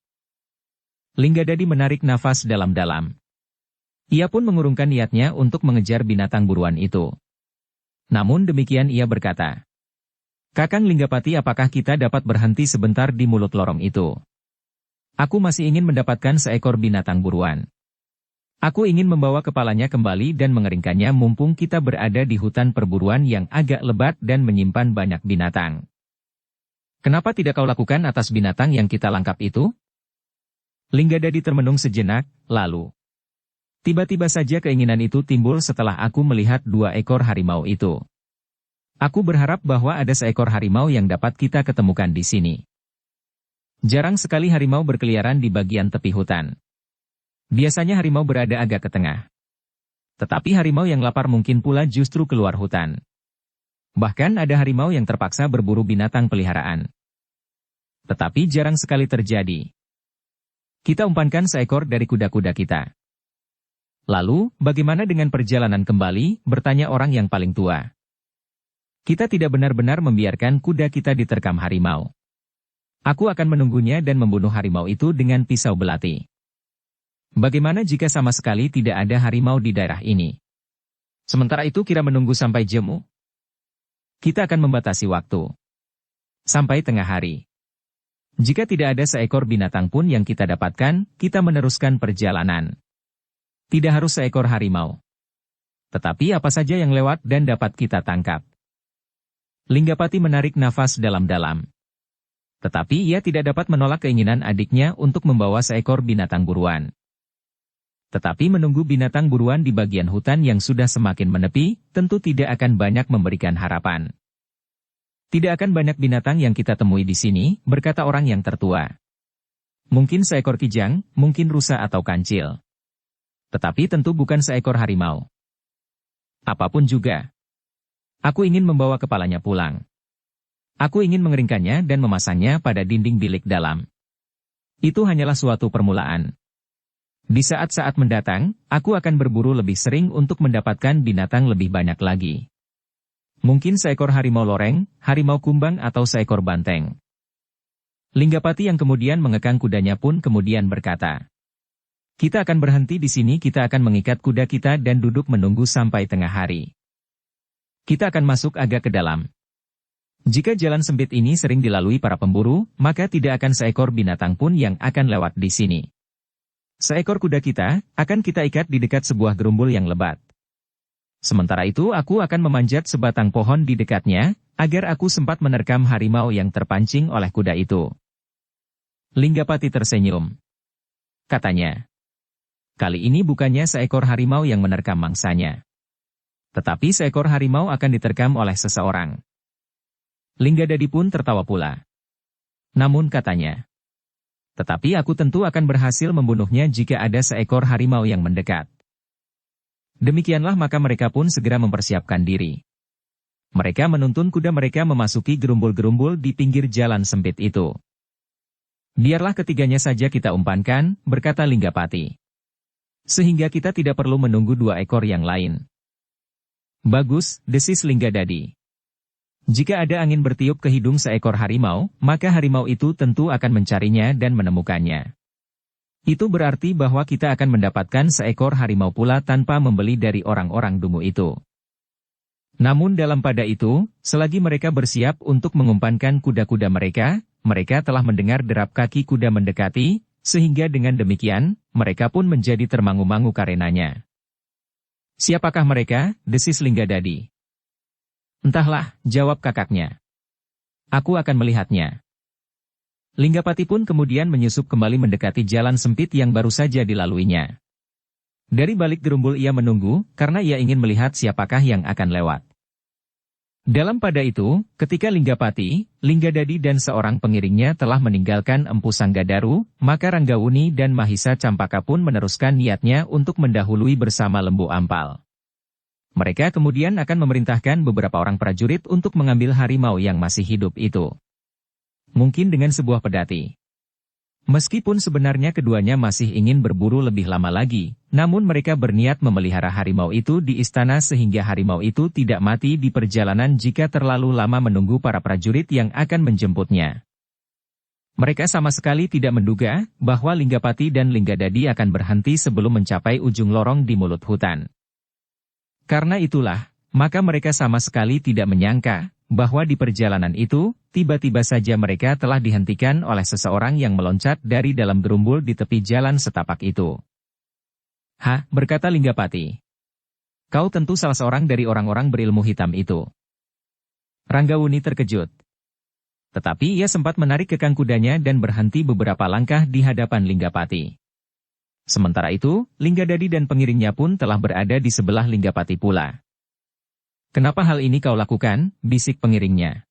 Linggadadi menarik nafas dalam-dalam. Ia pun mengurungkan niatnya untuk mengejar binatang buruan itu. Namun demikian ia berkata, Kakang Linggapati, apakah kita dapat berhenti sebentar di mulut lorong itu? Aku masih ingin mendapatkan seekor binatang buruan. Aku ingin membawa kepalanya kembali dan mengeringkannya mumpung kita berada di hutan perburuan yang agak lebat dan menyimpan banyak binatang. Kenapa tidak kau lakukan atas binatang yang kita langkap itu? Linggadadi termenung sejenak, lalu. Tiba-tiba saja keinginan itu timbul setelah aku melihat 2 ekor harimau itu. Aku berharap bahwa ada seekor harimau yang dapat kita ketemukan di sini. Jarang sekali harimau berkeliaran di bagian tepi hutan. Biasanya harimau berada agak ke tengah. Tetapi harimau yang lapar mungkin pula justru keluar hutan. Bahkan ada harimau yang terpaksa berburu binatang peliharaan. Tetapi jarang sekali terjadi. Kita umpankan seekor dari kuda-kuda kita. Lalu, bagaimana dengan perjalanan kembali, bertanya orang yang paling tua. Kita tidak benar-benar membiarkan kuda kita diterkam harimau. Aku akan menunggunya dan membunuh harimau itu dengan pisau belati. Bagaimana jika sama sekali tidak ada harimau di daerah ini? Sementara itu kira menunggu sampai jemu? Kita akan membatasi waktu. Sampai tengah hari. Jika tidak ada seekor binatang pun yang kita dapatkan, kita meneruskan perjalanan. Tidak harus seekor harimau. Tetapi apa saja yang lewat dan dapat kita tangkap. Linggapati menarik nafas dalam-dalam. Tetapi ia tidak dapat menolak keinginan adiknya untuk membawa seekor binatang buruan. Tetapi menunggu binatang buruan di bagian hutan yang sudah semakin menepi, tentu tidak akan banyak memberikan harapan. Tidak akan banyak binatang yang kita temui di sini, berkata orang yang tertua. Mungkin seekor kijang, mungkin rusa atau kancil. Tetapi tentu bukan seekor harimau. Apapun juga. Aku ingin membawa kepalanya pulang. Aku ingin mengeringkannya dan memasangnya pada dinding bilik dalam. Itu hanyalah suatu permulaan. Di saat-saat mendatang, aku akan berburu lebih sering untuk mendapatkan binatang lebih banyak lagi. Mungkin seekor harimau loreng, harimau kumbang atau seekor banteng. Linggapati yang kemudian mengekang kudanya pun kemudian berkata, kita akan berhenti di sini, kita akan mengikat kuda kita dan duduk menunggu sampai tengah hari. Kita akan masuk agak ke dalam. Jika jalan sempit ini sering dilalui para pemburu, maka tidak akan seekor binatang pun yang akan lewat di sini. Seekor kuda kita akan kita ikat di dekat sebuah gerumbul yang lebat. Sementara itu aku akan memanjat sebatang pohon di dekatnya, agar aku sempat menerkam harimau yang terpancing oleh kuda itu. Linggapati tersenyum. Katanya, kali ini bukannya seekor harimau yang menerkam mangsanya. Tetapi seekor harimau akan diterkam oleh seseorang. Linggadadi pun tertawa pula. Namun katanya, tetapi aku tentu akan berhasil membunuhnya jika ada seekor harimau yang mendekat. Demikianlah maka mereka pun segera mempersiapkan diri. Mereka menuntun kuda mereka memasuki gerumbul-gerumbul di pinggir jalan sempit itu. Biarlah ketiganya saja kita umpankan, berkata Linggapati. Sehingga kita tidak perlu menunggu dua ekor yang lain. Bagus, desis Linggadadi. Jika ada angin bertiup ke hidung seekor harimau, maka harimau itu tentu akan mencarinya dan menemukannya. Itu berarti bahwa kita akan mendapatkan seekor harimau pula tanpa membeli dari orang-orang dungu itu. Namun dalam pada itu, selagi mereka bersiap untuk mengumpankan kuda-kuda mereka, mereka telah mendengar derap kaki kuda mendekati, sehingga dengan demikian, mereka pun menjadi termangu-mangu karenanya. Siapakah mereka, desis Linggadadi? Entahlah, jawab kakaknya. Aku akan melihatnya. Linggapati pun kemudian menyusup kembali mendekati jalan sempit yang baru saja dilaluinya. Dari balik gerumbul ia menunggu, karena ia ingin melihat siapakah yang akan lewat. Dalam pada itu, ketika Linggapati, Linggadadi dan seorang pengiringnya telah meninggalkan Empu Sanggadaru, maka Ranggawuni dan Mahisa Campaka pun meneruskan niatnya untuk mendahului bersama Lembu Ampal. Mereka kemudian akan memerintahkan beberapa orang prajurit untuk mengambil harimau yang masih hidup itu. Mungkin dengan sebuah pedati. Meskipun sebenarnya keduanya masih ingin berburu lebih lama lagi, namun mereka berniat memelihara harimau itu di istana sehingga harimau itu tidak mati di perjalanan jika terlalu lama menunggu para prajurit yang akan menjemputnya. Mereka sama sekali tidak menduga bahwa Linggapati dan Linggadadi akan berhenti sebelum mencapai ujung lorong di mulut hutan. Karena itulah, maka mereka sama sekali tidak menyangka bahwa di perjalanan itu, tiba-tiba saja mereka telah dihentikan oleh seseorang yang meloncat dari dalam gerumbul di tepi jalan setapak itu. "Hah," berkata Linggapati. "Kau tentu salah seorang dari orang-orang berilmu hitam itu." Ranggawuni terkejut. Tetapi ia sempat menarik kekang kudanya dan berhenti beberapa langkah di hadapan Linggapati. Sementara itu, Linggadadi dan pengiringnya pun telah berada di sebelah Linggapati pula. "Kenapa hal ini kau lakukan?" bisik pengiringnya.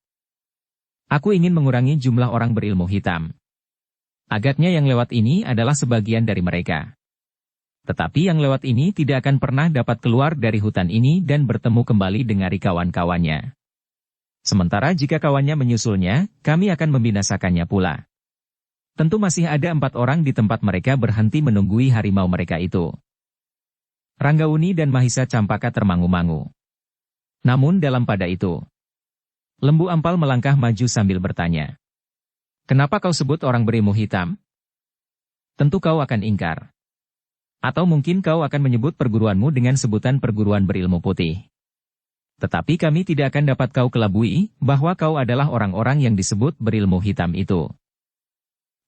"Aku ingin mengurangi jumlah orang berilmu hitam. Agaknya yang lewat ini adalah sebagian dari mereka. Tetapi yang lewat ini tidak akan pernah dapat keluar dari hutan ini dan bertemu kembali dengan kawan-kawannya. Sementara jika kawannya menyusulnya, kami akan membinasakannya pula. Tentu masih ada 4 orang di tempat mereka berhenti menunggui harimau mereka itu." Ranggawuni dan Mahisa Campaka termangu-mangu. Namun dalam pada itu, Lembu Ampal melangkah maju sambil bertanya, "Kenapa kau sebut orang berilmu hitam? Tentu kau akan ingkar. Atau mungkin kau akan menyebut perguruanmu dengan sebutan perguruan berilmu putih. Tetapi kami tidak akan dapat kau kelabui bahwa kau adalah orang-orang yang disebut berilmu hitam itu."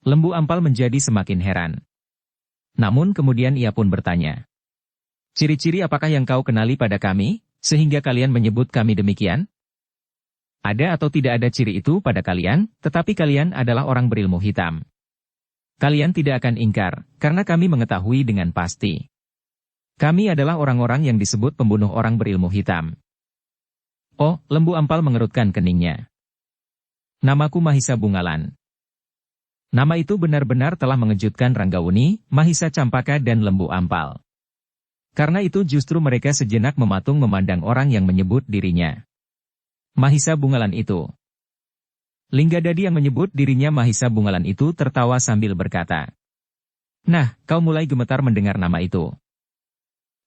Lembu Ampal menjadi semakin heran. Namun kemudian ia pun bertanya, "Ciri-ciri apakah yang kau kenali pada kami, sehingga kalian menyebut kami demikian? Ada atau tidak ada ciri itu pada kalian, tetapi kalian adalah orang berilmu hitam. Kalian tidak akan ingkar, karena kami mengetahui dengan pasti. Kami adalah orang-orang yang disebut pembunuh orang berilmu hitam." "Oh," Lembu Ampal mengerutkan keningnya. "Namaku Mahisa Bungalan." Nama itu benar-benar telah mengejutkan Ranggawuni, Mahisa Campaka dan Lembu Ampal. Karena itu justru mereka sejenak mematung memandang orang yang menyebut dirinya Mahisa Bungalan itu. Linggadadi yang menyebut dirinya Mahisa Bungalan itu tertawa sambil berkata, "Nah, kau mulai gemetar mendengar nama itu.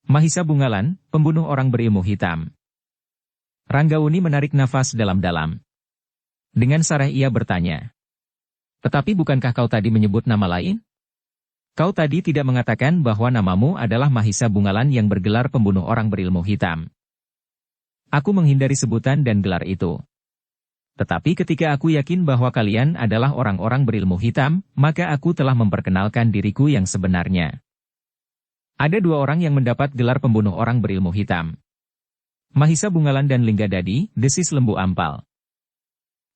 Mahisa Bungalan, pembunuh orang berilmu hitam." Ranggawuni menarik nafas dalam-dalam. Dengan sarah ia bertanya, "Tetapi bukankah kau tadi menyebut nama lain? Kau tadi tidak mengatakan bahwa namamu adalah Mahisa Bungalan yang bergelar pembunuh orang berilmu hitam." "Aku menghindari sebutan dan gelar itu. Tetapi ketika aku yakin bahwa kalian adalah orang-orang berilmu hitam, maka aku telah memperkenalkan diriku yang sebenarnya. Ada 2 orang yang mendapat gelar pembunuh orang berilmu hitam. Mahisa Bungalan dan Linggadadi," desis Lembu Ampal.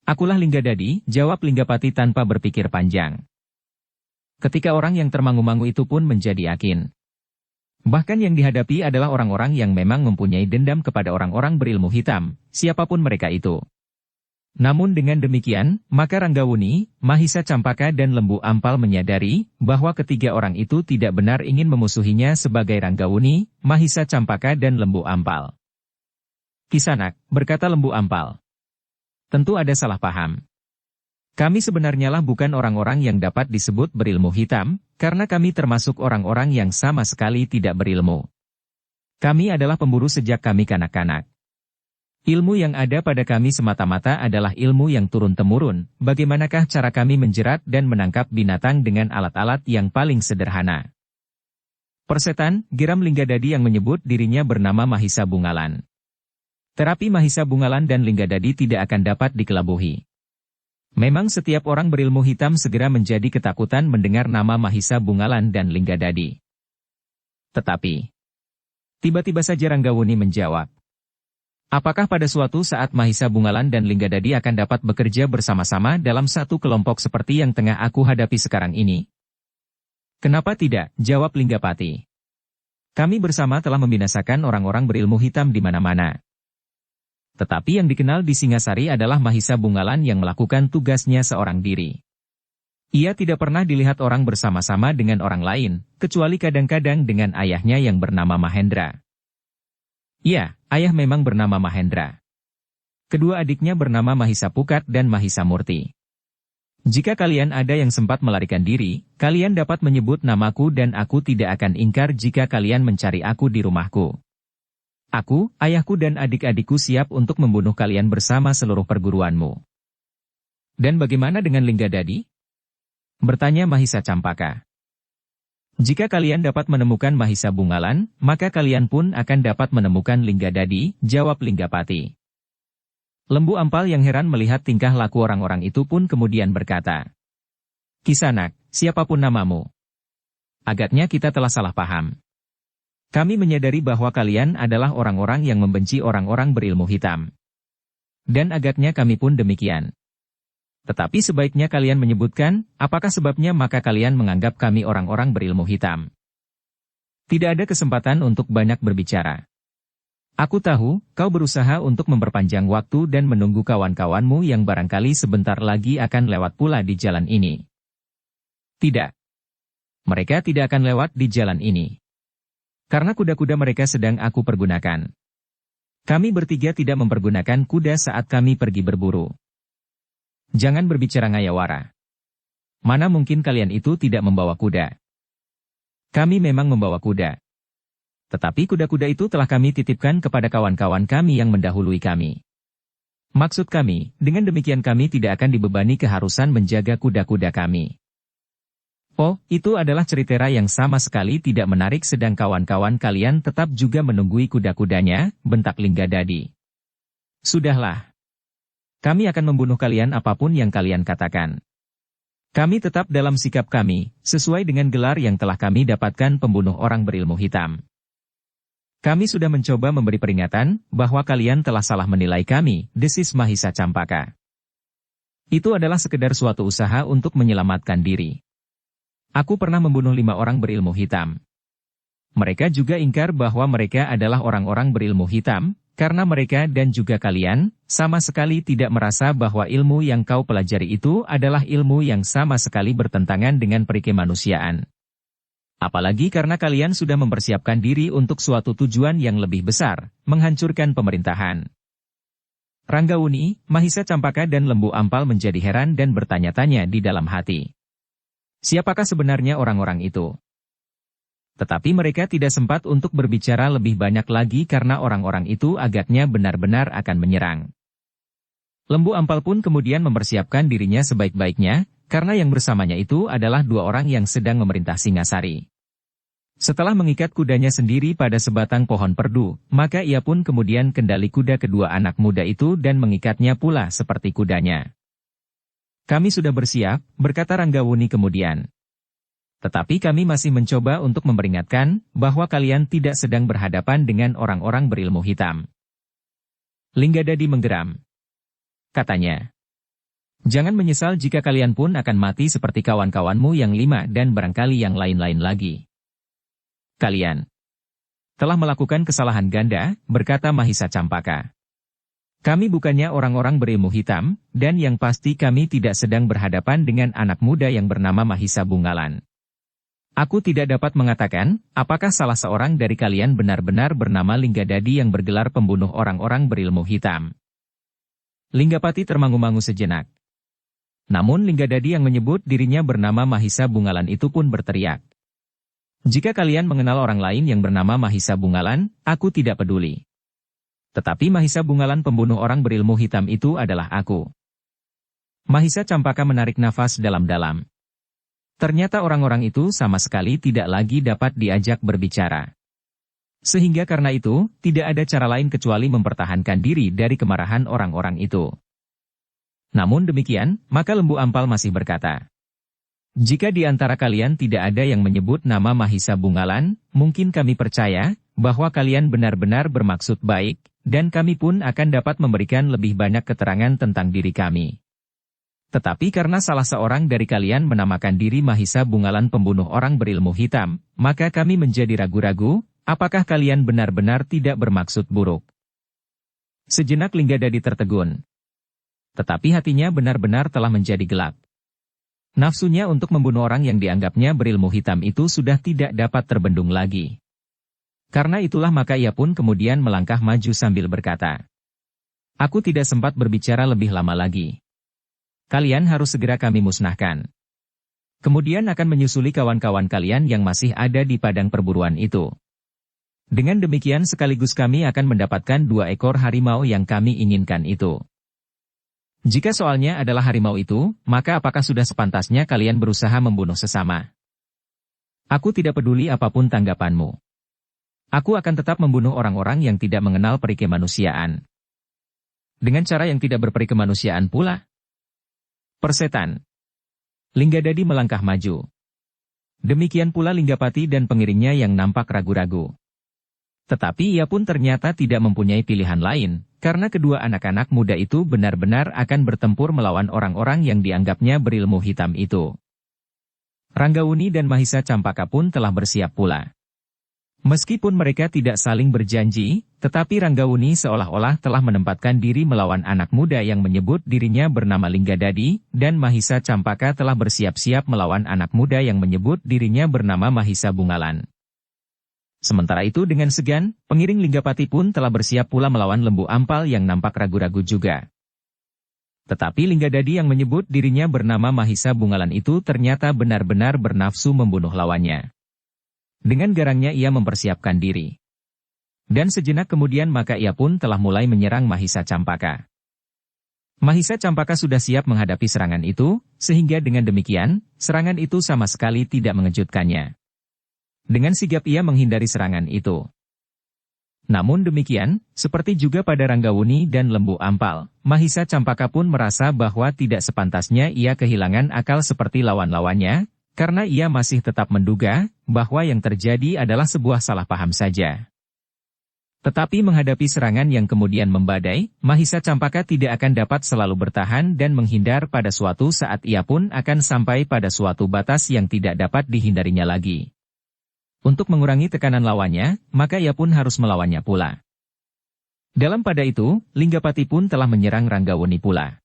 Akulah Linggadadi, jawab Linggapati tanpa berpikir panjang. Ketika orang yang termangu-mangu itu pun menjadi yakin. Bahkan yang dihadapi adalah orang-orang yang memang mempunyai dendam kepada orang-orang berilmu hitam, siapapun mereka itu. Namun dengan demikian, maka Ranggawuni, Mahisa Campaka dan Lembu Ampal menyadari bahwa ketiga orang itu tidak benar ingin memusuhinya sebagai Ranggawuni, Mahisa Campaka dan Lembu Ampal. Kisanak, berkata Lembu Ampal. Tentu ada salah paham. Kami sebenarnya lah bukan orang-orang yang dapat disebut berilmu hitam, karena kami termasuk orang-orang yang sama sekali tidak berilmu. Kami adalah pemburu sejak kami kanak-kanak. Ilmu yang ada pada kami semata-mata adalah ilmu yang turun-temurun, bagaimanakah cara kami menjerat dan menangkap binatang dengan alat-alat yang paling sederhana. Persetan, geram Linggadadi yang menyebut dirinya bernama Mahisa Bungalan. Terapi Mahisa Bungalan dan Linggadadi tidak akan dapat dikelabuhi. Memang setiap orang berilmu hitam segera menjadi ketakutan mendengar nama Mahisa Bungalan dan Linggadadi. Tetapi, tiba-tiba saja Ranggawuni menjawab. Apakah pada suatu saat Mahisa Bungalan dan Linggadadi akan dapat bekerja bersama-sama dalam satu kelompok seperti yang tengah aku hadapi sekarang ini? Kenapa tidak, jawab Linggapati. Kami bersama telah membinasakan orang-orang berilmu hitam di mana-mana. Tetapi yang dikenal di Singasari adalah Mahisa Bungalan yang melakukan tugasnya seorang diri. Ia tidak pernah dilihat orang bersama-sama dengan orang lain, kecuali kadang-kadang dengan ayahnya yang bernama Mahendra. Ya, ayah memang bernama Mahendra. Kedua adiknya bernama Mahisa Pukat dan Mahisa Murti. Jika kalian ada yang sempat melarikan diri, kalian dapat menyebut namaku dan aku tidak akan ingkar jika kalian mencari aku di rumahku. Aku, ayahku dan adik-adikku siap untuk membunuh kalian bersama seluruh perguruanmu. Dan bagaimana dengan Linggadadi? Bertanya Mahisa Campaka. Jika kalian dapat menemukan Mahisa Bungalan, maka kalian pun akan dapat menemukan Linggadadi, jawab Linggapati. Lembu Ampal yang heran melihat tingkah laku orang-orang itu pun kemudian berkata. Kisanak, siapapun namamu. Agaknya kita telah salah paham. Kami menyadari bahwa kalian adalah orang-orang yang membenci orang-orang berilmu hitam. Dan agaknya kami pun demikian. Tetapi sebaiknya kalian menyebutkan, apakah sebabnya maka kalian menganggap kami orang-orang berilmu hitam. Tidak ada kesempatan untuk banyak berbicara. Aku tahu, kau berusaha untuk memperpanjang waktu dan menunggu kawan-kawanmu yang barangkali sebentar lagi akan lewat pula di jalan ini. Tidak. Mereka tidak akan lewat di jalan ini. Karena kuda-kuda mereka sedang aku pergunakan. Kami bertiga tidak mempergunakan kuda saat kami pergi berburu. Jangan berbicara ngayawara. Mana mungkin kalian itu tidak membawa kuda? Kami memang membawa kuda. Tetapi kuda-kuda itu telah kami titipkan kepada kawan-kawan kami yang mendahului kami. Maksud kami, dengan demikian kami tidak akan dibebani keharusan menjaga kuda-kuda kami. Oh, itu adalah cerita yang sama sekali tidak menarik sedang kawan-kawan kalian tetap juga menunggui kuda-kudanya, bentak Linggadadi. Sudahlah. Kami akan membunuh kalian apapun yang kalian katakan. Kami tetap dalam sikap kami, sesuai dengan gelar yang telah kami dapatkan pembunuh orang berilmu hitam. Kami sudah mencoba memberi peringatan, bahwa kalian telah salah menilai kami, desis Mahisa Campaka. Itu adalah sekedar suatu usaha untuk menyelamatkan diri. Aku pernah membunuh 5 orang berilmu hitam. Mereka juga ingkar bahwa mereka adalah orang-orang berilmu hitam, karena mereka dan juga kalian, sama sekali tidak merasa bahwa ilmu yang kau pelajari itu adalah ilmu yang sama sekali bertentangan dengan perikemanusiaan. Apalagi karena kalian sudah mempersiapkan diri untuk suatu tujuan yang lebih besar, menghancurkan pemerintahan. Ranggawuni, Mahisa Campaka dan Lembu Ampal menjadi heran dan bertanya-tanya di dalam hati. Siapakah sebenarnya orang-orang itu? Tetapi mereka tidak sempat untuk berbicara lebih banyak lagi karena orang-orang itu agaknya benar-benar akan menyerang. Lembu Ampal pun kemudian mempersiapkan dirinya sebaik-baiknya, karena yang bersamanya itu adalah 2 orang yang sedang memerintah Singasari. Setelah mengikat kudanya sendiri pada sebatang pohon perdu, maka ia pun kemudian kendali kuda kedua anak muda itu dan mengikatnya pula seperti kudanya. Kami sudah bersiap, berkata Ranggawuni kemudian. Tetapi kami masih mencoba untuk memperingatkan, bahwa kalian tidak sedang berhadapan dengan orang-orang berilmu hitam. Linggadadi menggeram. Katanya. Jangan menyesal jika kalian pun akan mati seperti kawan-kawanmu yang 5 dan barangkali yang lain-lain lagi. Kalian telah melakukan kesalahan ganda, berkata Mahisa Campaka. Kami bukannya orang-orang berilmu hitam, dan yang pasti kami tidak sedang berhadapan dengan anak muda yang bernama Mahisa Bungalan. Aku tidak dapat mengatakan, apakah salah seorang dari kalian benar-benar bernama Linggadadi yang bergelar pembunuh orang-orang berilmu hitam. Linggapati termangu-mangu sejenak. Namun Linggadadi yang menyebut dirinya bernama Mahisa Bungalan itu pun berteriak. Jika kalian mengenal orang lain yang bernama Mahisa Bungalan, aku tidak peduli. Tetapi Mahisa Bungalan pembunuh orang berilmu hitam itu adalah aku. Mahisa Campaka menarik nafas dalam-dalam. Ternyata orang-orang itu sama sekali tidak lagi dapat diajak berbicara. Sehingga karena itu, tidak ada cara lain kecuali mempertahankan diri dari kemarahan orang-orang itu. Namun demikian, maka Lembu Ampal masih berkata, jika di antara kalian tidak ada yang menyebut nama Mahisa Bungalan, mungkin kami percaya bahwa kalian benar-benar bermaksud baik, dan kami pun akan dapat memberikan lebih banyak keterangan tentang diri kami. Tetapi karena salah seorang dari kalian menamakan diri Mahisa Bungalan pembunuh orang berilmu hitam, maka kami menjadi ragu-ragu, apakah kalian benar-benar tidak bermaksud buruk. Sejenak Linggadadi tertegun. Tetapi hatinya benar-benar telah menjadi gelap. Nafsunya untuk membunuh orang yang dianggapnya berilmu hitam itu sudah tidak dapat terbendung lagi. Karena itulah maka ia pun kemudian melangkah maju sambil berkata, aku tidak sempat berbicara lebih lama lagi. Kalian harus segera kami musnahkan. Kemudian akan menyusuli kawan-kawan kalian yang masih ada di padang perburuan itu. Dengan demikian sekaligus kami akan mendapatkan 2 ekor harimau yang kami inginkan itu. Jika soalnya adalah harimau itu, maka apakah sudah sepantasnya kalian berusaha membunuh sesama? Aku tidak peduli apapun tanggapanmu. Aku akan tetap membunuh orang-orang yang tidak mengenal peri kemanusiaan. Dengan cara yang tidak berperi kemanusiaan pula. Persetan. Linggadadi melangkah maju. Demikian pula Linggapati dan pengiringnya yang nampak ragu-ragu. Tetapi ia pun ternyata tidak mempunyai pilihan lain, karena kedua anak-anak muda itu benar-benar akan bertempur melawan orang-orang yang dianggapnya berilmu hitam itu. Ranggawuni dan Mahisa Campaka pun telah bersiap pula. Meskipun mereka tidak saling berjanji, tetapi Ranggawuni seolah-olah telah menempatkan diri melawan anak muda yang menyebut dirinya bernama Linggadadi, dan Mahisa Campaka telah bersiap-siap melawan anak muda yang menyebut dirinya bernama Mahisa Bungalan. Sementara itu dengan segan, pengiring Linggapati pun telah bersiap pula melawan Lembu Ampal yang nampak ragu-ragu juga. Tetapi Linggadadi yang menyebut dirinya bernama Mahisa Bungalan itu ternyata benar-benar bernafsu membunuh lawannya. Dengan garangnya ia mempersiapkan diri. Dan sejenak kemudian maka ia pun telah mulai menyerang Mahisa Campaka. Mahisa Campaka sudah siap menghadapi serangan itu, sehingga dengan demikian, serangan itu sama sekali tidak mengejutkannya. Dengan sigap ia menghindari serangan itu. Namun demikian, seperti juga pada Ranggawuni dan Lembu Ampal, Mahisa Campaka pun merasa bahwa tidak sepantasnya ia kehilangan akal seperti lawan-lawannya, karena ia masih tetap menduga bahwa yang terjadi adalah sebuah salah paham saja. Tetapi menghadapi serangan yang kemudian membadai, Mahisa Campaka tidak akan dapat selalu bertahan dan menghindar pada suatu saat ia pun akan sampai pada suatu batas yang tidak dapat dihindarinya lagi. Untuk mengurangi tekanan lawannya, maka ia pun harus melawannya pula. Dalam pada itu, Linggapati pun telah menyerang Ranggawuni pula.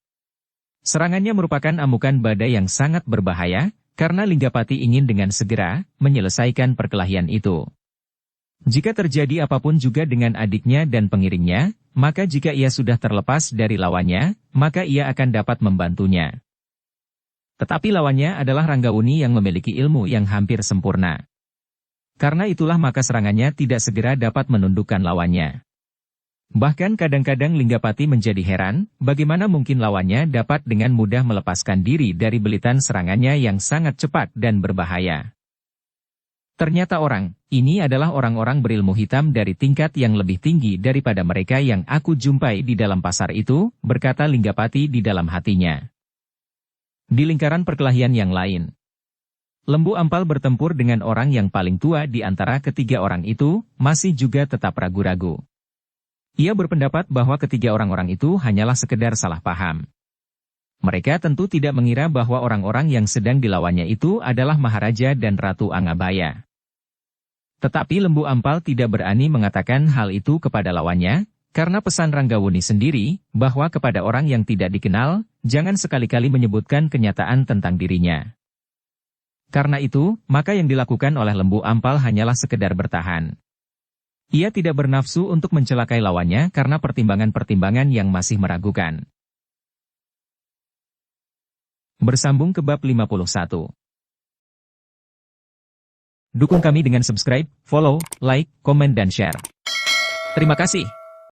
Serangannya merupakan amukan badai yang sangat berbahaya, karena Linggapati ingin dengan segera menyelesaikan perkelahian itu. Jika terjadi apapun juga dengan adiknya dan pengiringnya, maka jika ia sudah terlepas dari lawannya, maka ia akan dapat membantunya. Tetapi lawannya adalah Ranggawuni yang memiliki ilmu yang hampir sempurna. Karena itulah maka serangannya tidak segera dapat menundukkan lawannya. Bahkan kadang-kadang Linggapati menjadi heran, bagaimana mungkin lawannya dapat dengan mudah melepaskan diri dari belitan serangannya yang sangat cepat dan berbahaya. Ternyata ini adalah orang-orang berilmu hitam dari tingkat yang lebih tinggi daripada mereka yang aku jumpai di dalam pasar itu, berkata Linggapati di dalam hatinya. Di lingkaran perkelahian yang lain, Lembu Ampal bertempur dengan orang yang paling tua di antara ketiga orang itu, masih juga tetap ragu-ragu. Ia berpendapat bahwa ketiga orang-orang itu hanyalah sekedar salah paham. Mereka tentu tidak mengira bahwa orang-orang yang sedang dilawannya itu adalah Maharaja dan Ratu Angabaya. Tetapi Lembu Ampal tidak berani mengatakan hal itu kepada lawannya, karena pesan Ranggawuni sendiri, bahwa kepada orang yang tidak dikenal, jangan sekali-kali menyebutkan kenyataan tentang dirinya. Karena itu, maka yang dilakukan oleh Lembu Ampal hanyalah sekedar bertahan. Ia tidak bernafsu untuk mencelakai lawannya karena pertimbangan-pertimbangan yang masih meragukan. Bersambung ke bab 51. Dukung kami dengan subscribe, follow, like, komen dan share. Terima kasih.